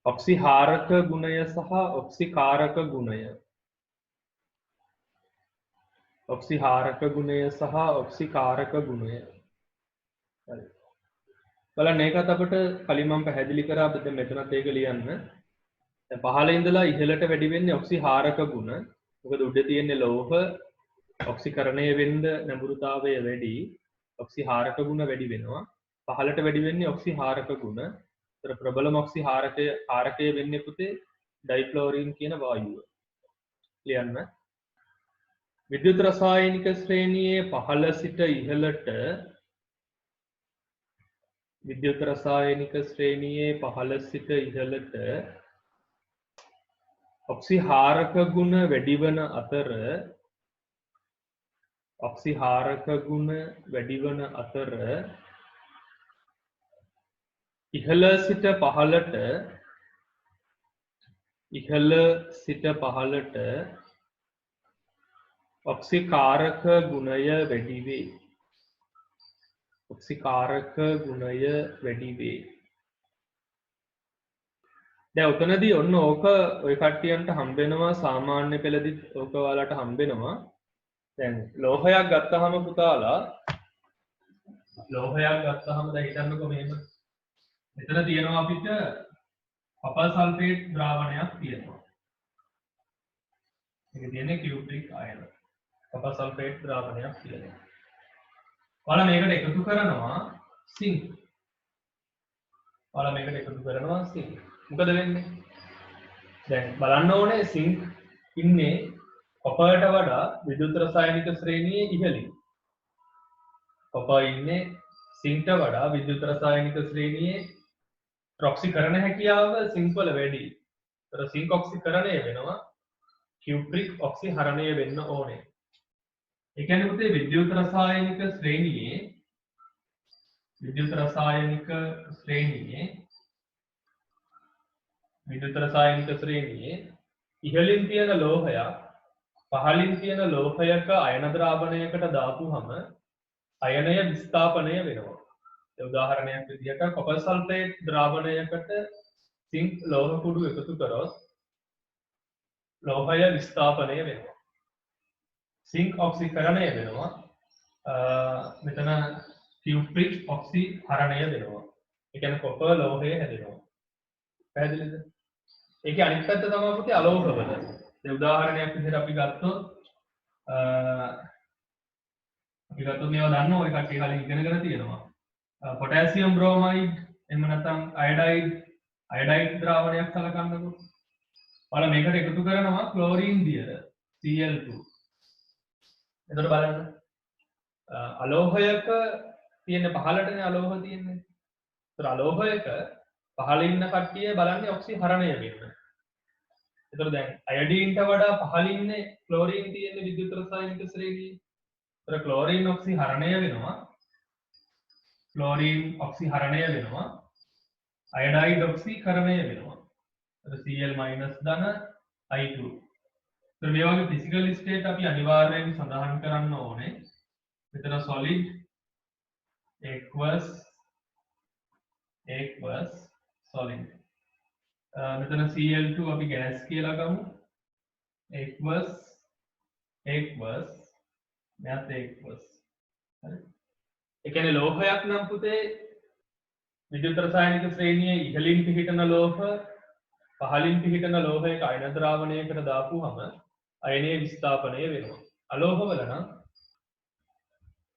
ඔක්සිහාරක ගුණය සහ ඔක්සිකාරක ගුණය. හරි. බලන්න ඒකත් අපිට කලින් මම පැහැදිලි කරා අපිට මෙතනත් ඒක ලියන්න. දැන් පහළ ඉඳලා ඉහළට වැඩි වෙන්නේ ඔක්සිහාරක ගුණ. මොකද උඩ තියෙන ලෝහ ඔක්සිකරණය වෙන්න නැඹුරුතාවය වැඩි. ඔක්සිහාරක ගුණ වැඩි වෙනවා. පහළට වැඩි වෙන්නේ ඔක්සිහාරක ගුණ. ඒතර ප්‍රබලම ඔක්සිහාරකය වෙන්නේ පුතේ ඩයිෆ්ලෝරින් කියන වායුව. ලියන්න. විද්‍යුත් රසායනික ශ්‍රේණියේ පහළ සිට ඉහළට ඔක්සිහාරක ගුණ වැඩිවන අතර ඉහළ සිට පහළට ඔක්සිකාරක ගුණය වැඩි වේ. දැන් උතනදී ඔන්න ඕක ඔය කට්ටියන්ට හම්බෙනවා සාමාන්‍ය පෙළදිත් ඕක ඔයාලට හම්බෙනවා. දැන් ලෝහයක් ගත්තාම පුතාලා දැන් හිතන්නකෝ මෙහෙම මෙතන තියෙනවා අපිට කපල් සල්ෆේට් ද්‍රාවණයක් තියෙනවා. මේක තියෙන්නේ කියුප්‍රික් අයන. කපල් සල්ෆේට් ද්‍රාවණයක් තියෙනවා. ඔයාලා මේකට එකතු කරනවා සිංක්. මොකද වෙන්නේ? දැන් බලන්න ඕනේ සිංක් ඉන්නේ කොපර්ට වඩා විද්‍යුත් රසායනික ශ්‍රේණියේ ඉහළින්. කොපර් ඉන්නේ සිංක්ට වඩා විද්‍යුත් රසායනික ශ්‍රේණියේ ඔක්සිකරණ හැකියාව සිංක් වල වැඩි. ඒතර සිංක් ඔක්සිකරණය වෙනවා කියුප්‍රික් ඔක්සිහරණය වෙන්න ඕනේ. ඒ කියන්නේ පුතේ විද්‍යුත් රසායනික ශ්‍රේණියේ ඉහළින් තියෙන ලෝහයක් පහළින් තියෙන ලෝහයක අයන ද්‍රාවණයකට දාපුවම අයනය විස්ථාපනය වෙනවා. ඒ උදාහරණයක් විදිහට කොපර් සල්ෆේට් ද්‍රාවණයකට සිංක් ලෝහ කුඩු එකතු කරොත් ලෝහය විස්ථාපනය වෙනවා. සිංක් ඔක්සිකරණය වෙනවා. මෙතන කියුප්‍රික් ඔක්සිහරණය වෙනවා. ඒ කියන්නේ කොපර් ලෝහය හැදෙනවා. පැහැදිලිද? ඒකේ අනිත් පැත්ත තමයි පුතේ අලෝහවල. ඒ උදාහරණයක් විදිහට අපි ගත්තොත් මේවා දන්නවා ඔය කට්ටිය කලින් ඉගෙනගෙන තියෙනවා. පොටෑසියම් බ්‍රෝමයිඩ් එහෙම නැත්නම් අයඩයිඩ් ද්‍රාවණයක් සලකන්නකො. බලන්න මේකට එකතු කරනවා ක්ලෝරින් දියර Cl2. එතකොට බලන්න අලෝහයක තියෙන පහළටනේ අලෝහ තියෙන්නේ. ඒතර අලෝහයක පහළ ඉන්න කට්ටිය බලන්නේ ඔක්සිහරණය වෙන්න. ඒතර දැන් අයඩීන්ට වඩා පහළ ඉන්නේ ක්ලෝරින් තියෙන විද්‍යුත් රසායනික ශ්‍රේණියේ. ඒතර ක්ලෝරින් ඔක්සිහරණය වෙනවා. අයඩයිඩ් ඔක්සිකරණය වෙනවා. ඒතර Cl- ධන I2. ඒතර මේ වගේ ෆිසිකල් ස්ටේට් අපි අනිවාර්යයෙන් සඳහන් කරන්න ඕනේ. මෙතන solid aqueous solid. මෙතන Cl2 අපි gas කියලා ගමු. aqueous මෙයාත් aqueous. හරි. ඒ කියන්නේ ලෝහයක් නම් පුතේ විද්‍යුත් රසායනික ශ්‍රේණියේ ඉහළින් පිහිටන ලෝහ පහළින් පිහිටන ලෝහයක අයන ද්‍රාවණයකට දාපුවම අයනයේ විස්ථාපනය වෙනවා. අලෝහවල නම්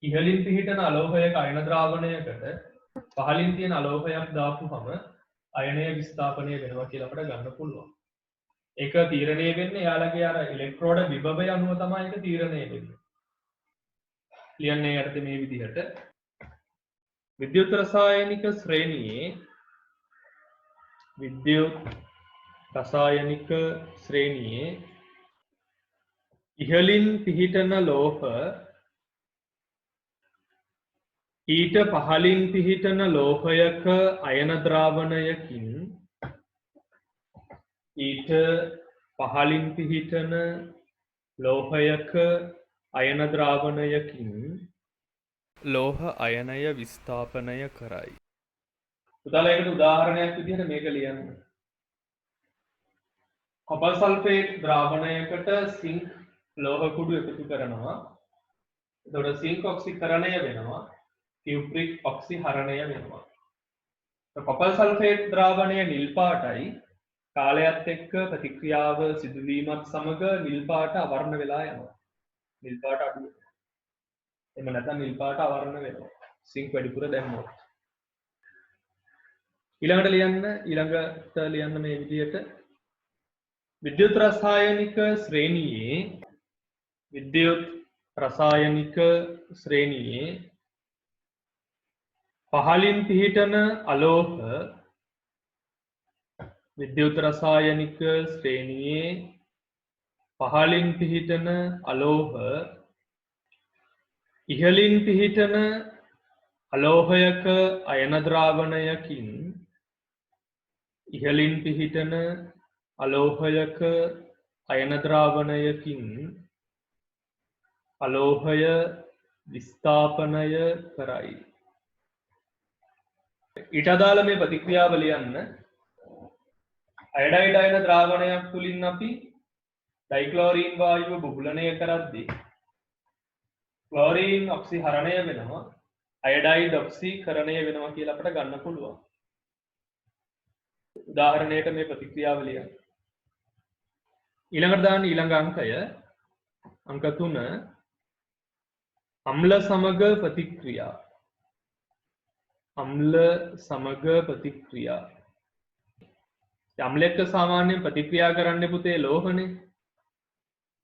ඉහළින් පිහිටන අලෝහයක අයන ද්‍රාවණයකට පහළින් තියෙන අලෝහයක් දාපුවම අයනය විස්ථාපනය වෙනවා කියලා අපිට ගන්න පුළුවන්. ඒක තීරණය වෙන්නේ යාළගේ අර ඉලෙක්ට්‍රෝඩ විභවය අනුව තමයි ඒක තීරණය වෙන්නේ. ලියන්නේ යටතේ මේ විදිහට විද්‍යුත් රසායනික ශ්‍රේණියේ ඉහළින් පිහිටන ලෝහ ඊට පහළින් පිහිටන ලෝහයක අයන ද්‍රාවණයකින් ලෝහ අයනය විස්ථාපනය කරයි. පුතාලා ඒකට උදාහරණයක් විදිහට මේක ලියන්න. කොපර් සල්ෆේට් ද්‍රාවණයකට සිංක් ලෝහ කුඩු එකතු කරනවා. එතකොට සිංක් ඔක්සිකරණය වෙනවා. කියුප්‍රික් ඔක්සිහරණය වෙනවා. කොපර් සල්ෆේට් ද්‍රාවණය නිල් පාටයි. කාලයත් එක්ක ප්‍රතික්‍රියාව සිදුවීමත් සමග නිල් පාට අවර්ණ වෙලා යනවා. නිල් පාට අඩු වෙනවා. එහෙම නැත්නම් නිල් පාට අවර්ණ වෙනවා. සිංක් වැඩිපුර දැම්මොත්. ඊළඟට ලියන්න මේ විදිහට විද්‍යුත් රසායනික ශ්‍රේණියේ පහළින් පිහිටන අලෝහ ඉහළින් පිහිටන අලෝහයක අයන ද්‍රාවණයකින් අලෝහය විස්ථාපනය කරයි. ඊට අදාළ මේ ප්‍රතික්‍රියාව ලියන්න. අයඩයිඩ් අයන ද්‍රාවණයක් තුලින් අපි ඩයික්ලෝරීන් වායුව බුබුලණය කරද්දී ක්ලෝරීන් ඔක්සිහරණය වෙනවා. අයඩයිඩ් ඔක්සිකරණය වෙනවා කියලා අපිට ගන්න පුළුවන්. උදාහරණයකට මේ ප්‍රතික්‍රියාව ලියන්න. ඊළඟට දාන්න ඊළඟ අංකය අංක 3 අම්ල සමග ප්‍රතික්‍රියා. අම්ලයක සාමාන්‍යයෙන් ප්‍රතික්‍රියා කරන්න පුතේ ලෝහනේ.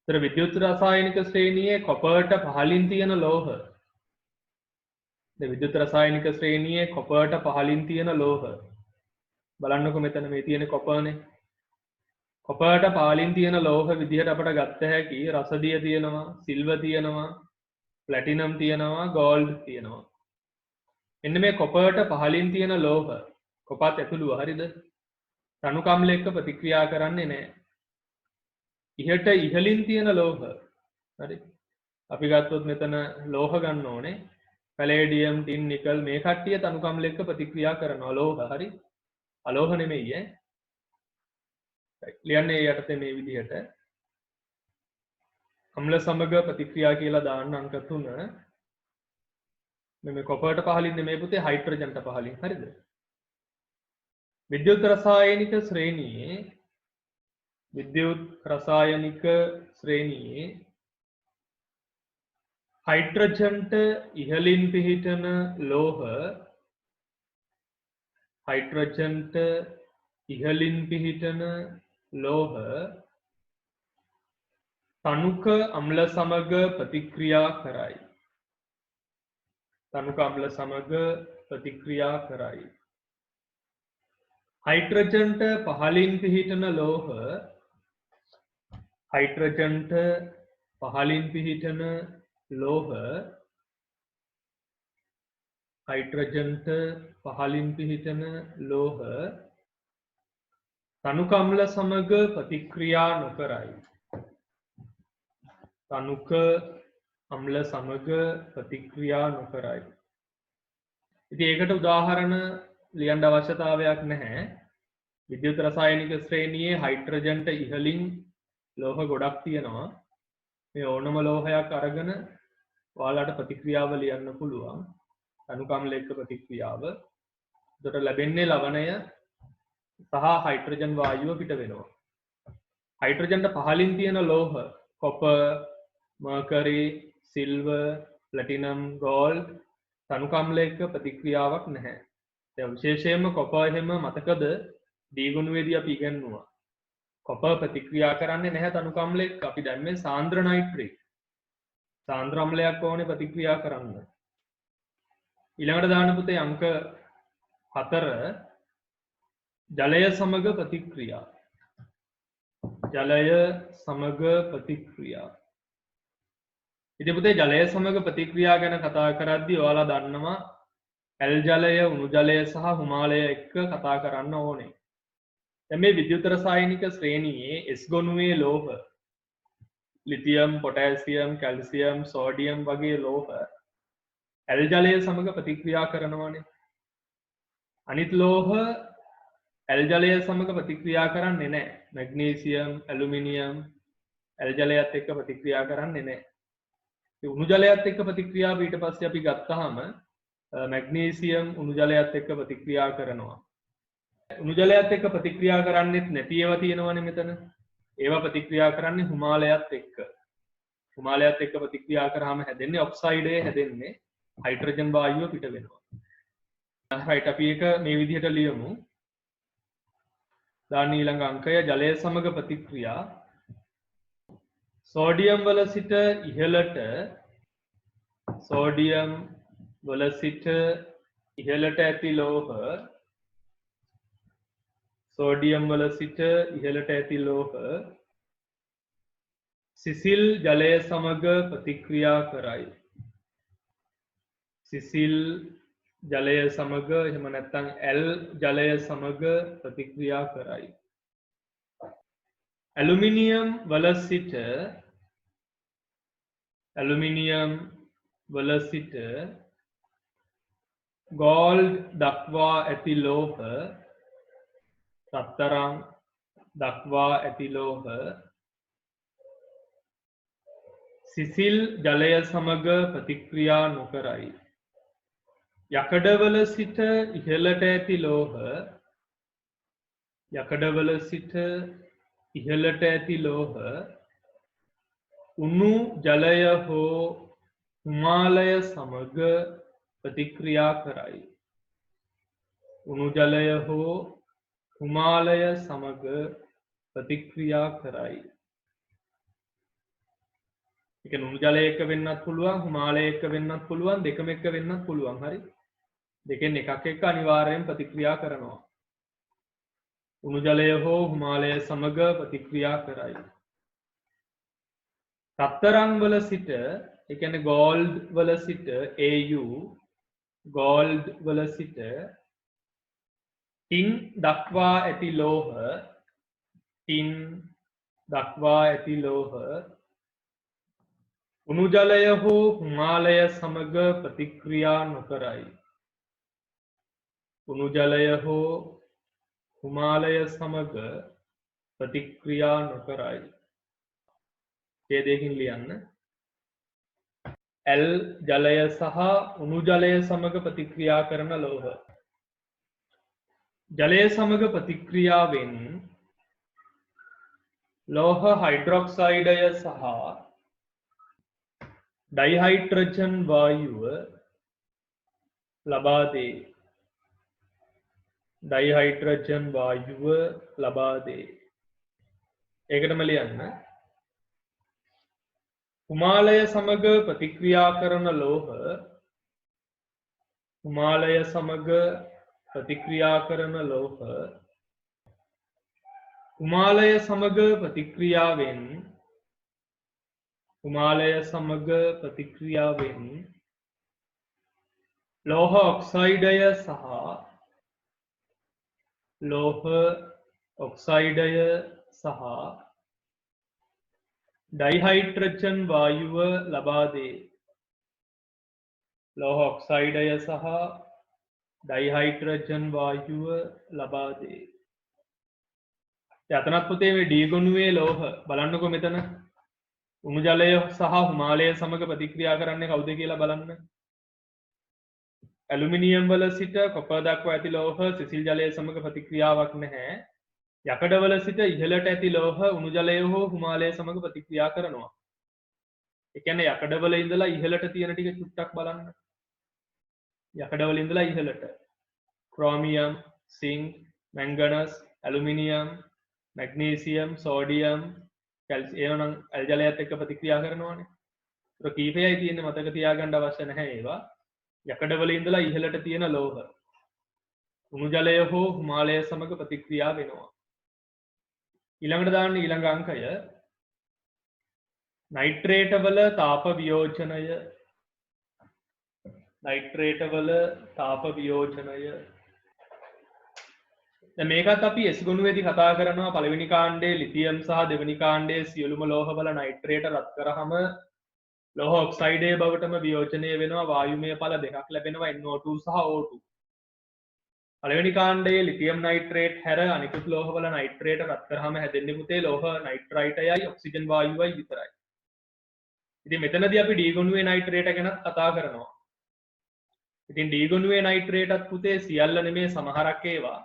ඒතර විද්‍යුත් රසායනික ශ්‍රේණියේ කොපර්ට පහළින් තියෙන ලෝහ. විද්‍යුත් රසායනික ශ්‍රේණියේ කොපර්ට පහළින් තියෙන ලෝහ බලන්නකො මෙතන මේ තියෙන කොපර්නේ. කොපර්ට පාලින් තියෙන ලෝහ විදිහට අපට ගත්ත හැකි රසදිය තියෙනවා, සිල්වර් තියෙනවා, ප්ලැටිනම් තියෙනවා, ගෝල්ඩ් තියෙනවා. එන්න මේ කොපර්ට පහලින් තියෙන ලෝහ කොපත් ඇතුළුව හරිද? තනුකම්ල එක්ක ප්‍රතික්‍රියා කරන්නේ නැහැ. ඉහට ඉහලින් තියෙන ලෝහ හරි. අපි ගත්තොත් මෙතන ලෝහ ගන්න ඕනේ. පැලේඩියම්, ටින්, නිකල් මේ කට්ටිය තනුකම්ල එක්ක ප්‍රතික්‍රියා කරනවා ලෝහ හරි. අලෝහ නෙමෙයි ඈ. ලියන්නේ යටතේ මේ විදිහට අම්ල සමග ප්‍රතික්‍රියා කියලා දාන්න අංක 3. මේ කොපර්ට පහලින් නෙමෙයි පුතේ හයිඩ්‍රජන්ට පහලින් හරිද? විද්‍යුත් රසායනික ශ්‍රේණියේ හයිඩ්‍රජන්ට ඉහළින් පිහිටන ලෝහ තනුක අම්ල සමග ප්‍රතික්‍රියා කරයි. හයිඩ්‍රජන්ට පහළින් පිහිටන ලෝහ තනුක අම්ල සමග ප්‍රතික්‍රියා නොකරයි. ඉතින් ඒකට උදාහරණ ලියන්න අවශ්‍යතාවයක් නැහැ. විද්‍යුත් රසායනික ශ්‍රේණියේ හයිඩ්‍රජන්ට ඉහළින් ලෝහ ගොඩක් තියෙනවා. මේ ඕනම ලෝහයක් අරගෙන ඔයාලට ප්‍රතික්‍රියාව ලියන්න පුළුවන්. තනුකම්ල එක්ක ප්‍රතික්‍රියාව. එතකොට ලැබෙන්නේ ලවණය සහ හයිඩ්‍රජන් වායුව පිට වෙනවා. හයිඩ්‍රජන්ට පහළින් තියෙන ලෝහ copper, mercury, silver, platinum, gold තනුකම්ල එක්ක ප්‍රතික්‍රියාවක් නැහැ. දැන් විශේෂයෙන්ම කොපර් එහෙම මතකද දී ගුණවේදී අපි ඉගෙනුවා. කොපර් ප්‍රතික්‍රියා කරන්නේ නැහැ තනුකම්ල එක්ක. අපි දැම්මේ සාන්ද්‍ර නයිට්‍රේට්. සාන්ද්‍ර අම්ලයක් ඕනේ ප්‍රතික්‍රියා කරන්න. ඊළඟට දාන්න පුතේ අංක 4 ජලය සමග ප්‍රතික්‍රියා. ඉතින් පුතේ ජලය සමග ප්‍රතික්‍රියා ගැන කතා කරද්දී ඔයාලා දන්නවා ඇල් ජලය, උණු ජලය සහ හිමාලය එක්ක කතා කරන්න ඕනේ. දැන් මේ විද්‍යුත් රසායනික ශ්‍රේණියේ S ගොනුවේ ලෝහ ලිතියම්, පොටෑසියම්, කැල්සියම්, සෝඩියම් වගේ ලෝහ ඇල් ජලය සමග ප්‍රතික්‍රියා කරනවානේ. අනිත් ලෝහ ඇල් ජලය සමග ප්‍රතික්‍රියා කරන්නේ නැහැ. මැග්නීසියම්, ඇලුමිනියම් ඇල් ජලයත් එක්ක ප්‍රතික්‍රියා කරන්නේ නැහැ. ඒ උණු ජලයත් එක්ක ප්‍රතික්‍රියාව ඊට පස්සේ අපි ගත්තාම මැග්නීසියම් උණු ජලයත් එක්ක ප්‍රතික්‍රියා කරනවා. උණු ජලයත් එක්ක ප්‍රතික්‍රියා කරන්නේත් නැති ඒවා තියෙනවනේ මෙතන. ඒවා ප්‍රතික්‍රියා කරන්නේ හිමාලයත් එක්ක. හිමාලයත් එක්ක ප්‍රතික්‍රියා කරාම හැදෙන්නේ ඔක්සයිඩය හැදෙන්නේ හයිඩ්‍රජන් වායුව පිට වෙනවා. රයිට් අපි ඒක මේ විදිහට ලියමු. දාන්න ඊළඟ අංකය ජලය සමග ප්‍රතික්‍රියා. සෝඩියම් වල සිට ඉහළට ඇති ලෝහ සිසිල් ජලය සමග ප්‍රතික්‍රියා කරයි. එහෙම නැත්නම් ඇල් ජලය සමග ප්‍රතික්‍රියා කරයි. ඇලුමිනියම් වල සිට ගෝල්ඩ් දක්වා ඇති ලෝහ, රත්තරන් දක්වා ඇති ලෝහ සිසිල් ජලය සමග ප්‍රතික්‍රියා නොකරයි. යකඩවල සිට ඉහළට ඇති ලෝහ උණු ජලය හෝ හිමාලය සමග ප්‍රතික්‍රියා කරයි. උණු ජලය හෝ හිමාලය සමග ප්‍රතික්‍රියා කරයි. ඒක උණු ජලය එක්ක වෙන්නත් පුළුවන්, හිමාලය එක්ක වෙන්නත් පුළුවන්, දෙකම එක්ක වෙන්නත් පුළුවන්. හරි. දෙකෙන් එකක් එක්ක අනිවාර්යෙන් ප්‍රතික්‍රියා කරනවා. උණු ජලය හෝ හිමාලය සමග ප්‍රතික්‍රියා කරයි. රත්තරන් වල සිට ඒ කියන්නේ ගෝල්ඩ් වල සිට Au ගෝල්ඩ් වල සිට ටින් දක්වා ඇති ලෝහ ටින් දක්වා ඇති ලෝහ උණු ජලය හෝ හිමාලය සමග ප්‍රතික්‍රියා නොකරයි. උණු ජලය හෝ හිමාලය සමග ප්‍රතික්‍රියා නොකරයි. ඒ දෙකකින් ලියන්න. L ජලය සහ උණු ජලය සමග ප්‍රතික්‍රියා කරන ලෝහ. ජලය සමග ප්‍රතික්‍රියාවෙන් ලෝහ හයිඩ්‍රොක්සයිඩය සහ ඩයිහයිඩ්‍රජන් වායුව ලබා දේ. ඩයිහයිඩ්‍රජන් වායුව ලබා දේ. ඒකටම ලියන්න. හිමාලය සමග ප්‍රතික්‍රියා කරන ලෝහ හිමාලය සමග ප්‍රතික්‍රියා කරන ලෝහ හිමාලය සමග ප්‍රතික්‍රියාවෙන් හිමාලය සමග ප්‍රතික්‍රියාවෙන් ලෝහ ඔක්සයිඩය සහ ලෝහ ඔක්සයිඩය සහ ඩයිහයිඩ්‍රජන් වායුව ලබා දේ. ලෝහ ඔක්සයිඩය සහ ඩයිහයිඩ්‍රජන් වායුව ලබා දේ. යතනත් පුතේ මේ ඩී ගොනුවේ ලෝහ බලන්නකො මෙතන උණු ජලය සහ හිමාලය සමග ප්‍රතික්‍රියා කරන්නේ කවුද කියලා බලන්න. ඇලුමිනියම් වල සිට කොපර් දක්වා ඇති ලෝහ සිසිල් ජලය සමග ප්‍රතික්‍රියාවක් නැහැ. යකඩවල සිට ඉහළට ඇති ලෝහ උණු ජලය හෝ හිමාලය සමග ප්‍රතික්‍රියා කරනවා. ඒ කියන්නේ යකඩවල ඉඳලා ඉහළට තියෙන ටික චුට්ටක් බලන්න. යකඩවල ඉඳලා ඉහළට chromium, zinc, manganese, aluminium, magnesium, sodium, calcium නම් ඇල් ජලයත් එක්ක ප්‍රතික්‍රියා කරනවානේ. ඒක කීපයයි තියෙන්නේ මතක තියාගන්න අවශ්‍ය නැහැ ඒවා. යකඩවල ඉඳලා ඉහළට තියෙන ලෝහ උණු ජලය හෝ හිමාලය සමග ප්‍රතික්‍රියා වෙනවා. ඊළඟට දාන්න ඊළඟ අංකය නයිට්‍රේට වල තාප වියෝජනය. නයිට්‍රේට වල තාප වියෝජනය. දැන් මේකත් අපි S ගුණුවේදී කතා කරනවා. පළවෙනි කාණ්ඩයේ ලිතියම් සහ දෙවෙනි කාණ්ඩයේ සියලුම ලෝහවල නයිට්‍රේට රත් කරාම ලෝහ ඔක්සයිඩයේ බවටම වියෝජනය වෙනවා. වායුමය ඵල දෙකක් ලැබෙනවා NO2 සහ O2. පළවෙනි කාණ්ඩයේ ලිතියම් නයිට්‍රේට් හැර අනිකුත් ලෝහවල නයිට්‍රේට රත් කරාම හැදෙන්නේ පුතේ ලෝහ නයිට්‍රයිටයයි ඔක්සිජන් වායුවයි විතරයි. ඉතින් මෙතනදී අපි D ගුණුවේ නයිට්‍රේට ගැන කතා කරනවා. ඉතින් D ගුණුවේ නයිට්‍රේටත් පුතේ සියල්ල නෙමේ සමහරක් ඒවා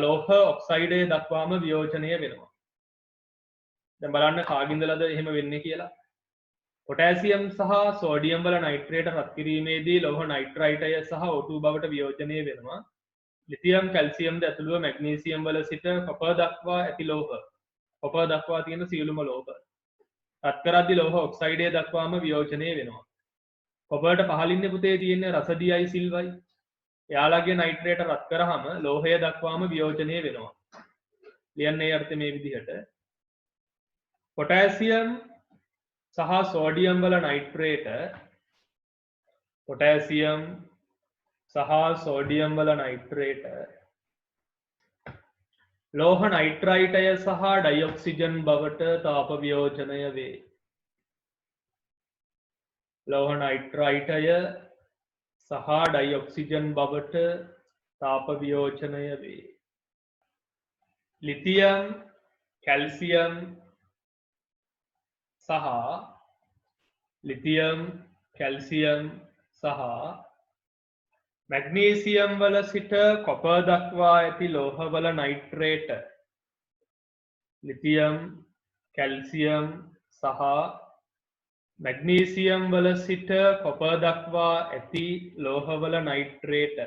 ලෝහ ඔක්සයිඩය දක්වාම වියෝජනය වෙනවා. දැන් බලන්න කාගින්දලද එහෙම වෙන්නේ කියලා. පොටෑසියම් සහ සෝඩියම් වල නයිට්‍රේට රත් කිරීමේදී ලෝහ නයිට්‍රයිටය සහ O2 බවට වියෝජනය වෙනවා. ලිතියම් කැල්සියම්ද ඇතුළුව මැග්නීසියම් වල සිට කොපර් දක්වා ඇති ලෝහ කොපර් දක්වා තියෙන සියලුම ලෝහ රත් කරද්දී ලෝහ ඔක්සයිඩය දක්වාම වියෝජනය වෙනවා. කොපර්ට පහළින් පුතේ තියෙන්නේ රසදියයි සිල්වයි. එයාලගේ නයිට්‍රේට රත් කරාම ලෝහය දක්වාම වියෝජනය වෙනවා. ලියන්නේ අර්ථය මේ විදිහට. පොටෑසියම් සහ සෝඩියම් වල නයිට්‍රේට පොටෑසියම් සහ සෝඩියම් වල නයිට්‍රේට ලෝහ නයිට්‍රයිටය සහ ඩයිඔක්සිජන් බවට තාප වියෝජනය වේ. ලෝහ නයිට්‍රයිටය සහ ඩයිඔක්සිජන් බවට තාප වියෝජනය වේ. ලිතියම් කැල්සියම් සහ ලිතියම් කැල්සියම් සහ මැග්නීසියම් වල සිට කොපර් දක්වා ඇති ලෝහවල නයිට්‍රේට ලිතියම් කැල්සියම් සහ මැග්නීසියම් වල සිට කොපර් දක්වා ඇති ලෝහවල නයිට්‍රේට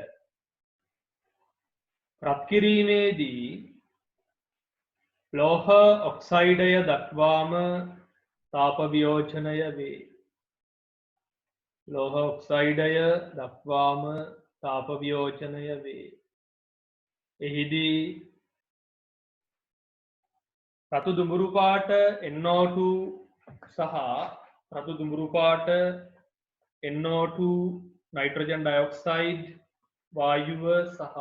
රත් කිරීමේදී ලෝහ ඔක්සයිඩය දක්වාම තාප වියෝජනය වේ. ලෝහ ඔක්සයිඩය දක්වාම තාප වියෝජනය වේ. එහිදී රතු දුඹුරු පාට NO2 සහ රතු දුඹුරු පාට NO2 නයිට්‍රජන් ඩයොක්සයිඩ් වායුව සහ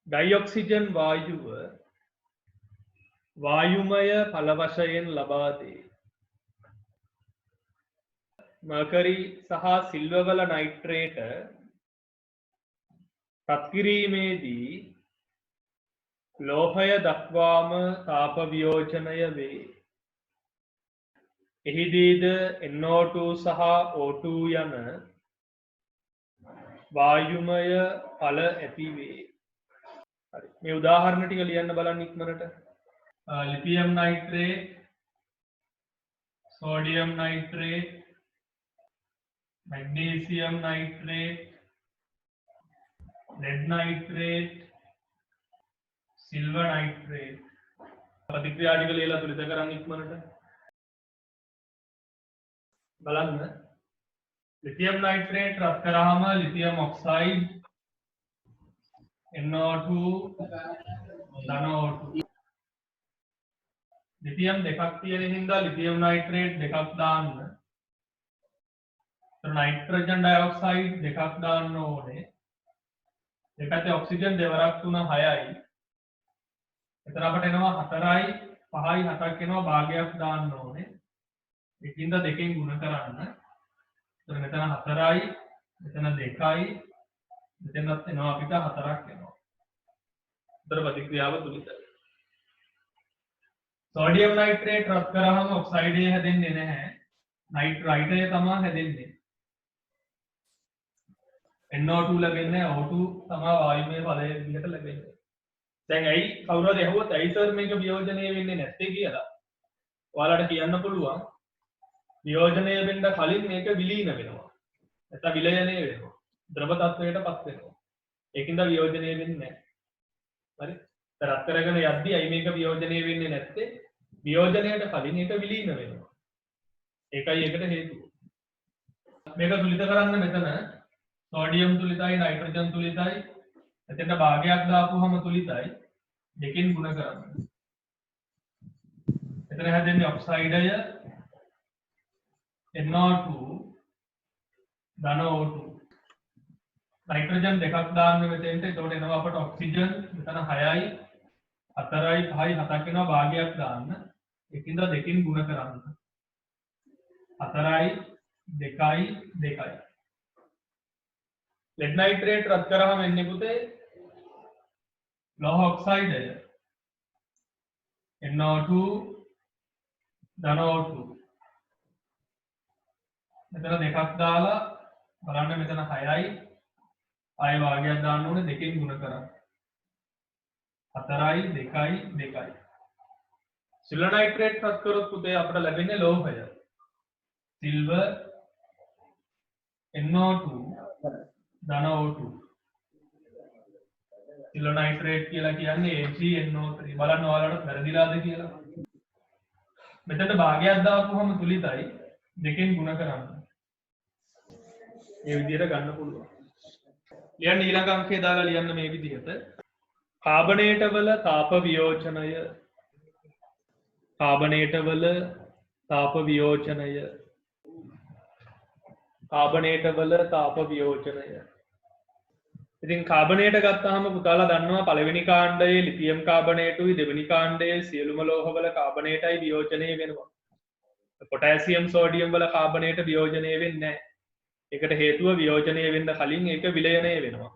ඩයිඔක්සිජන් වායුව වායුමය ඵල වශයෙන් ලබා දේ. මර්කරි සහ සිල්වර් වල නයිට්‍රේට රත් කිරීමේදී ලෝහය දක්වාම තාප වියෝජනය වේ. එහිදීද NO2 සහ O2 යන වායුමය ඵල ඇති වේ. හරි. මේ උදාහරණ ටික ලියන්න බලන්න ඉක්මනට. Lithium nitrate, sodium nitrate, magnesium nitrate, lead nitrate, silver nitrate. ප්‍රතික්‍රියා ටික ලියලා තුලිත කරන් ඉක්මනට. බලන්න. ලිතියම් නයිට්‍රේට් රත් කරාම ලිතියම් ඔක්සයිඩ් NO2 ධන O2. ලිතියම් දෙකක් තියෙන හින්දා ලිතියම් නයිට්‍රේට් දෙකක් දාන්න. නයිට්‍රජන් ඩයොක්සයිඩ් දෙකක් දාන්න ඕනේ. දෙකේ ඔක්සිජන් දෙවරක් 3 6යි. එතන අපට එනවා 4යි 5යි 7ක් එනවා භාගයක් දාන්න ඕනේ. එකින්ද දෙකෙන් ගුණ කරන්න. එතන මෙතන 4යි මෙතන 2යි මෙතනත් එනවා අපිට 4ක් එනවා. උත්තර ප්‍රතික්‍රියාව තුලිතයි. සෝඩියම් නයිට්‍රේට් රත් කරාම ඔක්සයිඩ් එක හැදෙන්නේ නැහැ. නයිට්‍රයිටය තමයි හැදෙන්නේ. NO2 ලැබෙන්නේ O2 තමයි වායුමය ඵලය විදිහට ලැබෙන්නේ. දැන් ඇයි කවුරු හරි අහුවොත් ඇයි සර් මේක වියෝජනය වෙන්නේ නැත්තේ කියලා ඔයාලට කියන්න පුළුවන්. වියෝජනය වෙන්න කලින් මේක විලීන වෙනවා. නැත්නම් විලයනය වෙනවා. ද්‍රව තත්වයටපත් වෙනවා. ඒකින්ද වියෝජනය වෙන්නේ නැහැ. හරි? රත් කරගෙන යද්දී ඇයි මේක වියෝජනය වෙන්නේ නැත්තේ? වියෝජනයට කලින් ඒක විලීන වෙනවා. ඒකයි ඒකට හේතුව. මේක තුලිත කරන්න මෙතන සෝඩියම් තුලිතයි නයිට්‍රජන් තුලිතයි එතන භාගයක් දාපුවම තුලිතයි දෙකෙන් ගුණ කරන්න. එතන හැදෙන්නේ ඔක්සයිඩය NO2 ධන O2. නයිට්‍රජන් දෙකක් දාන්න මෙතෙන්ට එතකොට එනවා අපට ඔක්සිජන් මෙතන 6යි 4යි 5යි 7ක් එනවා භාගයක් දාන්න. ඒකින්ද දෙකෙන් ගුණ කරන්න. 4යි 2යි 2යි. lead nitrate රත් කරාම එන්නේ පුතේ ලෝහ ඔක්සයිඩය NO2 ධන O2. මෙතන දෙකක් දාලා බලන්න මෙතන 6යි 6 වාගයක් දාන්න ඕනේ දෙකෙන් ගුණ කරන්න. 4යි 2යි 2යි. සිල්වර් නයිට්‍රේට් රත් කරොත් පුතේ අපට ලැබෙන්නේ ලෝහය. සිල්වර් NO2 ධන O2. සිල්වර් නයිට්‍රේට් කියලා කියන්නේ AgNO3. බලන්න ඔයාලට වැරදිලාද කියලා. මෙතන භාගයක් දාපුවම තුලිතයි දෙකෙන් ගුණ කරන්න. මේ විදිහට ගන්න පුළුවන්. ලියන්න ඊළඟ අංකය දාලා ලියන්න මේ විදිහට. කාබනේට වල තාප වියෝජනය. කාබනේට වල තාප වියෝජනය. කාබනේට වල තාප වියෝජනය. ඉතින් කාබනේට ගත්තාම පුතාලා දන්නවා පළවෙනි කාණ්ඩයේ ලිතියම් කාබනේටුයි දෙවෙනි කාණ්ඩයේ සියලුම ලෝහවල කාබනේටයි වියෝජනය වෙනවා. පොටෑසියම් සෝඩියම් වල කාබනේට වියෝජනය වෙන්නේ නැහැ. ඒකට හේතුව වියෝජනය වෙන්න කලින් ඒක විලයනය වෙනවා.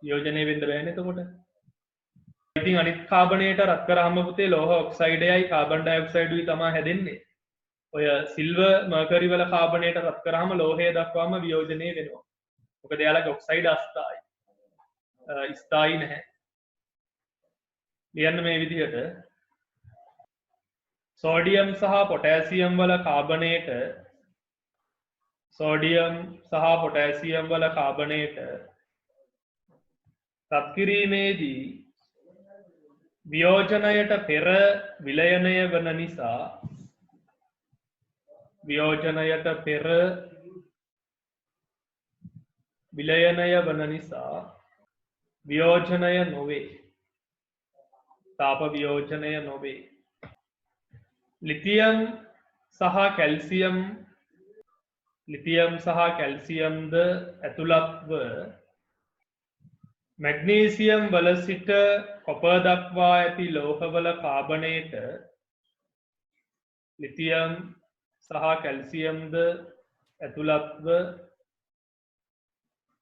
වියෝජනය වෙන්න බෑනේ එතකොට. ඉතින් අනිත් කාබනේට රත් කරාම පුතේ ලෝහ ඔක්සයිඩයයි කාබන් ඩයොක්සයිඩුයි තමයි හැදෙන්නේ. ඔය සිල්වර් මර්කරි වල කාබනේට රත් කරාම ලෝහය දක්වාම වියෝජනය වෙනවා. මොකද එයාලගේ ඔක්සයිඩ් අස්ථායි. ස්ථායි නැහැ. ලියන්න මේ විදිහට සෝඩියම් සහ පොටෑසියම් වල කාබනේට සෝඩියම් සහ පොටෑසියම් වල කාබනේට රත් කිරීමේදී වියෝජනයට පෙර විලයනය වන නිසා වියෝජනයට පෙර විලයනය වන නිසා වියෝජනය නොවේ. තාප වියෝජනය නොවේ. ලිතියම් සහ කැල්සියම්ද ඇතුළත්ව මැග්නීසියම් වල සිට කොපර් දක්වා ඇති ලෝහවල කාබනේට ලිතියම් සහ කැල්සියම්ද ඇතුළත්ව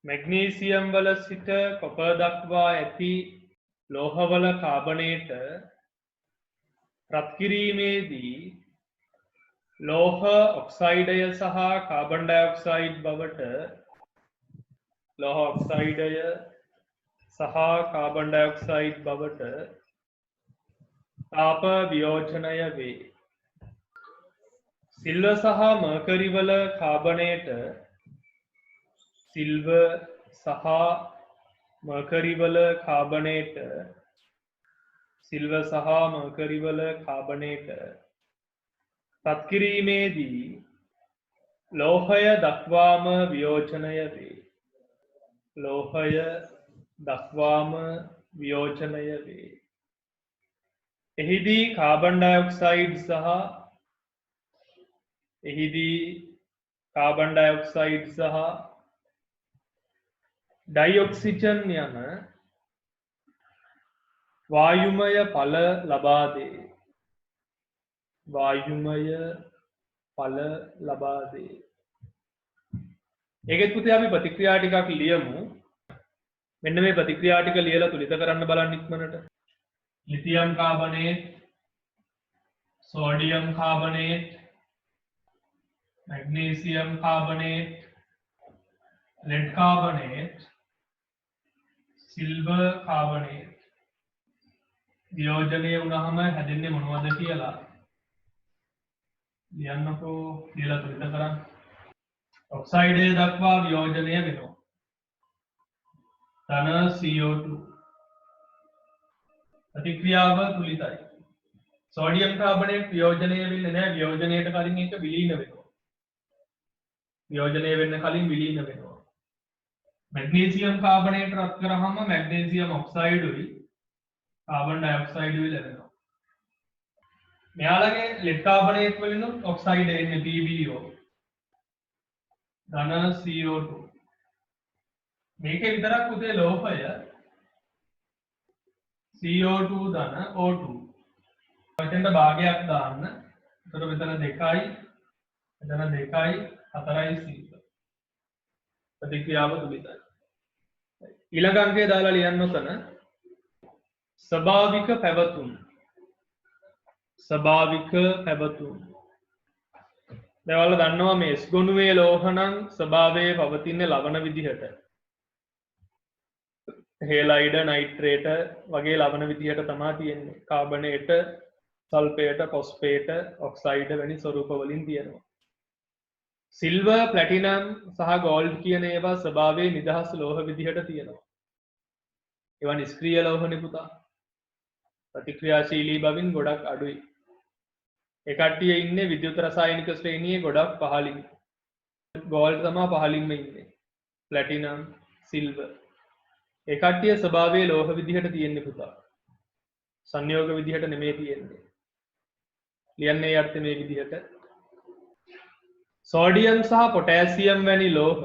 මැග්නීසියම් වල සිට කොපර් දක්වා ඇති ලෝහවල කාබනේට රත් කිරීමේදී ලෝහ ඔක්සයිඩය සහ කාබන් ඩයොක්සයිඩ් බවට තාප වියෝජනය වේ. සිල්වර් සහ මර්කරි වල කාබනේට රත් කිරීමේදී ලෝහය දක්වාම වියෝජනය වේ. එහිදී කාබන් ඩයොක්සයිඩ් සහ ඩයිඔක්සිජන් යන වායුමය ඵල ලබා දේ. ඒකෙත් පුතේ අපි ප්‍රතික්‍රියා ටිකක් ලියමු. මෙන්න මේ ප්‍රතික්‍රියා ටික ලියලා තුලිත කරන්න බලන්න ඉක්මනට. Lithium carbonate, sodium carbonate, magnesium carbonate, lead carbonate, silver carbonate වියෝජනය වුණාම හැදෙන්නේ මොනවද කියලා ලියන්නකෝ. කියලා තුලිත කරන්න. ඔක්සයිඩය දක්වා වියෝජනය වෙනවා. ධන CO2 ප්‍රතික්‍රියාව තුලිතයි. සෝඩියම් කාබනේට් වියෝජනය වෙන්නේ නැහැ. වියෝජනයට කලින් ඒක විලීන වෙනවා. වියෝජනය වෙන්න කලින් විලීන වෙනවා. මැග්නීසියම් කාබනේට් රත් කරාම මැග්නීසියම් ඔක්සයිඩුයි කාබන් ඩයොක්සයිඩුයි ලැබෙනවා. මෙයාලගේ ලෙඩ් කාබනේට් වලින් ඔක්සයිඩ් එන්නේ PbO. ධන CO2. මේකේ විතරක් පුතේ ලෝහය CO2 ධන O2. මෙතෙන්ට භාගයක් දාන්න. එතකොට මෙතන 2යි, මෙතන 2යි, 4යි සිල්වර්. ප්‍රතික්‍රියාව තුලිතයි. ඊළඟ අංකය දාලා ලියන්න ඔතන. ස්වභාවික පැවතුම්. දැන් ඔයාලා දන්නවා මේ S ගොනුවේ ලෝහ නම් ස්වභාවයේ පවතින්නේ ලවණ විදිහට. හේලයිඩ, නයිට්‍රේට වගේ ලවණ විදිහට තමයි තියෙන්නේ. කාබනේට, සල්ෆේට, ෆොස්ෆේට, ඔක්සයිඩ් වැනි ස්වරූප වලින් තියෙනවා. සිල්වර්, ප්ලැටිනම් සහ ගෝල්ඩ් කියන ඒවා ස්වභාවයේ නිදහස් ලෝහ විදිහට තියෙනවා. ඒවා නිෂ්ක්‍රීය ලෝහනේ පුතා. ප්‍රතික්‍රියාශීලී බවින් ගොඩක් අඩුයි. ඒ කට්ටිය ඉන්නේ විද්‍යුත් රසායනික ශ්‍රේණියේ ගොඩක් පහළින්. ගෝල්ඩ් තමයි පහළින්ම ඉන්නේ. Platinum, silver. ඒ කට්ටිය ස්වභාවයේ ලෝහ විදිහට තියෙන්නේ පුතා. සංයෝග විදිහට නෙමෙයි තියෙන්නේ. ලියන්නේ අර්ථය මේ විදිහට. සෝඩියම් සහ පොටෑසියම් වැනි ලෝහ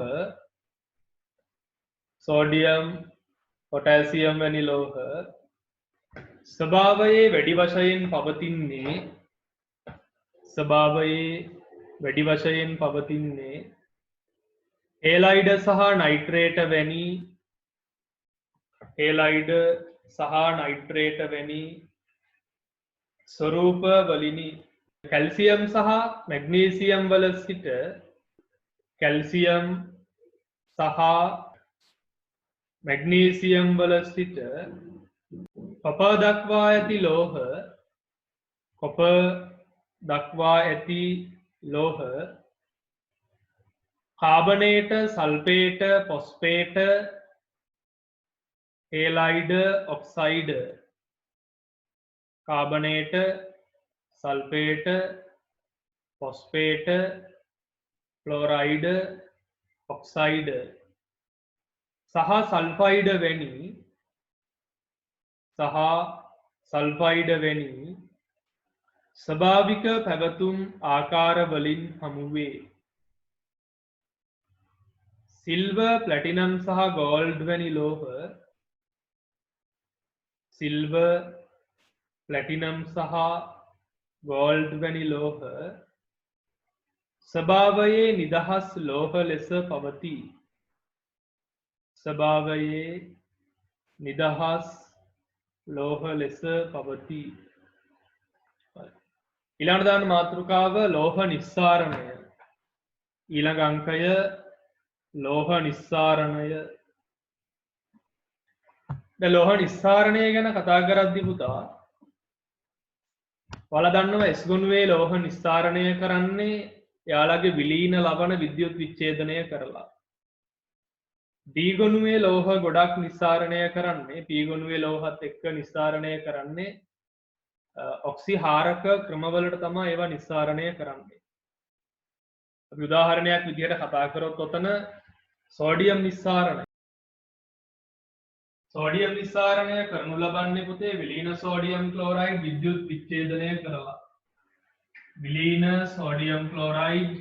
ස්වභාවයේ වැඩි වශයෙන් පවතින්නේ හේලයිඩ සහ නයිට්‍රේට වැනි ස්වරූප වලිනි. කැල්සියම් සහ මැග්නීසියම් වල සිට කොපර් දක්වා ඇති ලෝහ කාබනේට, සල්ෆේට, ෆොස්ෆේට, හේලයිඩ, ඔක්සයිඩ, කාබනේට, සල්ෆේට, ෆොස්ෆේට, ක්ලෝරයිඩ, ඔක්සයිඩ සහ සල්ෆයිඩ වැනි සල්ෆයිඩ වැනි ස්වභාවික පැවතුම් ආකාර වලින් හමුවේ. සිල්වර්, ප්ලැටිනම් සහ ගෝල්ඩ් වැනි ලෝහ සිල්වර්, ප්ලැටිනම් සහ ගෝල්ඩ් වැනි ලෝහ ස්වභාවයේ නිදහස් ලෝහ ලෙස පවතී. ස්වභාවයේ නිදහස් ලෝහ ලෙස පවතී. ඊළඟ දාන මාතෘකාව ලෝහ නිස්සාරණය. ඊළඟ අංකය ලෝහ නිස්සාරණය. දැන් ලෝහ නිස්සාරණය ගැන කතා කරද්දී පුතා ඔයාලා දන්නවා S ගොනුවේ ලෝහ නිස්සාරණය කරන්නේ එයාලගේ විලීන ලවණ විද්‍යුත් විච්ඡේදනය කරලා. D ගොනුවේ ලෝහ ගොඩක් නිස්සාරණය කරන්නේ P ගොනුවේ ලෝහත් එක්ක නිස්සාරණය කරන්නේ ඔක්සිහාරක ක්‍රමවලට තමයි ඒවා නිස්සාරණය කරන්නේ. අපි උදාහරණයක් විදිහට කතා කරොත් ඔතන සෝඩියම් නිස්සාරණය. සෝඩියම් නිස්සාරණය කරනු ලබන්නේ පුතේ විලීන සෝඩියම් ක්ලෝරයිඩ් විද්‍යුත් විච්ඡේදනය කරලා. විලීන සෝඩියම් ක්ලෝරයිඩ්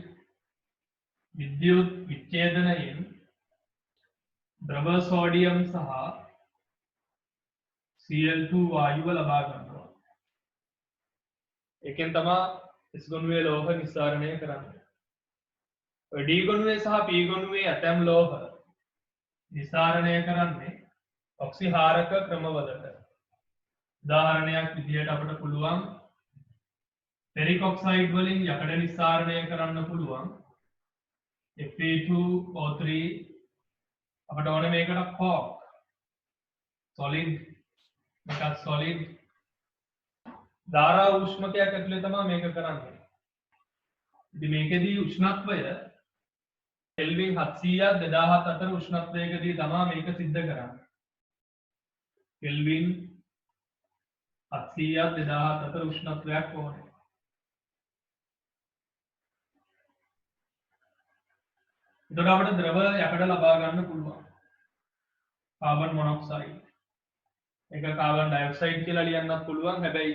විද්‍යුත් විච්ඡේදනයෙන් ද්‍රව සෝඩියම් සහ Cl2 වායුව ලබා ගන්නවා. ඒකෙන් තමයි S ගොනුවේ ලෝහ නිස්සාරණය කරන්නේ. D ගොනුවේ සහ P ගොනුවේ ඇතැම් ලෝහ නිස්සාරණය කරන්නේ ඔක්සිහාරක ක්‍රමවලට. උදාහරණයක් විදිහට අපිට පුළුවන් ෆෙරික් ඔක්සයිඩ් වලින් යකඩ නිස්සාරණය කරන්න පුළුවන් Fe2O3 අපිට ඕනේ මේකට කෝක් සොලිඩ් මේක සොලිඩ් ධාරා උෂ්ණකයක් ඇතුලේ තමයි මේක කරන්නේ. ඉතින් මේකෙදී උෂ්ණත්වය කෙල්වින් 700ක් 2000 අතර උෂ්ණත්වයකදී තමයි මේක සිද්ධ කරන්නේ. කෙල්වින් 700ක් 2000 අතර උෂ්ණත්වයක් ඕනේ. එතකොට අපිට ද්‍රව යකඩ ලබා ගන්න පුළුවන්. Carbon monoxide. ඒක කාබන් ඩයොක්සයිඩ් කියලා ලියන්නත් පුළුවන්. හැබැයි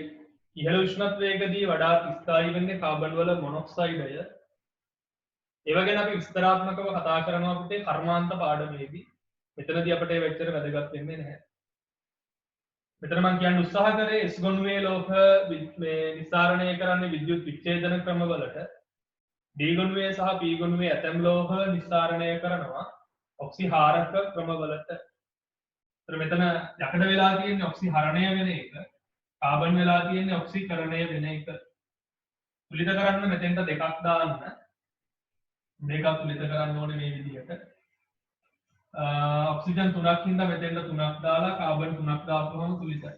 ඉහළ උෂ්ණත්වයකදී වඩාත් ස්ථායී වෙන්නේ කාබන් වල මොනොක්සයිඩය. ඒව ගැන අපි විස්තරාත්මකව කතා කරනවා පුතේ කර්මාන්ත පාඩමේදී. මෙතනදී අපිට ඒ වෙච්චර වැදගත් වෙන්නේ නැහැ. මෙතන මම කියන්න උත්සාහ කරේ S ගොනුවේ ලෝහ මේ නිස්සාරණය කරන්නේ විද්‍යුත් විච්ඡේදන ක්‍රමවලට. D ගොනුවේ සහ P ගොනුවේ ඇතැම් ලෝහ නිස්සාරණය කරනවා ඔක්සිහාරක ක්‍රමවලට. ඒතර මෙතන යකඩ වෙලා තියෙන්නේ ඔක්සිහරණය වෙන එක. කාබන් වෙලා තියෙන්නේ ඔක්සිකරණය වෙන එක. තුලිත කරන්න මෙතෙන්ට දෙකක් දාන්න. මේක තුලිත කරන්න ඕනේ මේ විදිහට. ඔක්සිජන් 3ක් හින්දා මෙතෙන්ට 3ක් දාලා කාබන් 3ක් දාපුවම තුලිතයි.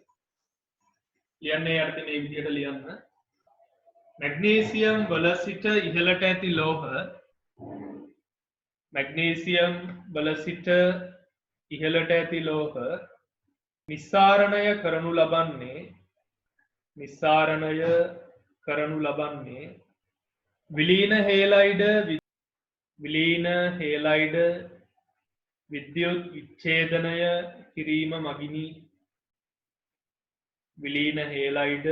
ලියන්නේ යටතේ මේ විදිහට ලියන්න. මැග්නීසියම් වල සිට ඉහළට ඇති ලෝහ මැග්නීසියම් වල සිට ඉහළට ඇති ලෝහ නිස්සාරණය කරනු ලබන්නේ විලීන හේලයිඩ විද්‍යුත් විච්ඡේදනය කිරීම මගිනි. විලීන හේලයිඩ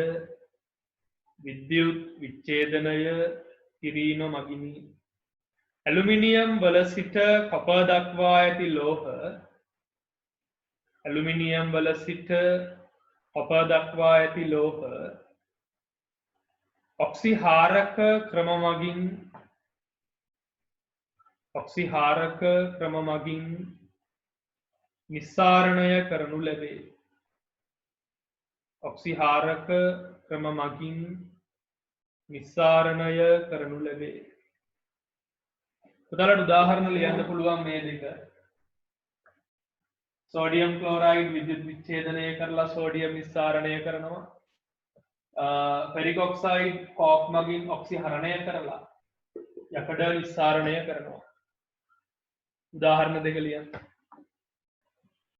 විද්‍යුත් විච්ඡේදනය කිරීම මගිනි. ඇලුමිනියම් වල සිට කොපර් දක්වා ඇති ලෝහ ඇලුමිනියම් වල සිට කොපර් දක්වා ඇති ලෝහ ඔක්සිහාරක ක්‍රම මගින් නිස්සාරණය කරනු ලැබේ. ඔක්සිහාරක ක්‍රම මගින් නිස්සාරණය කරනු ලැබේ. පුතාලට උදාහරණ ලියන්න පුළුවන් මේ දෙක. සෝඩියම් ක්ලෝරයිඩ් විද්‍යුත් විච්ඡේදනය කරලා සෝඩියම් නිස්සාරණය කරනවා. ෆෙරික් ඔක්සයිඩ් කෝක් මගින් ඔක්සිහරණය කරලා යකඩ නිස්සාරණය කරනවා. උදාහරණ දෙක ලියන්න.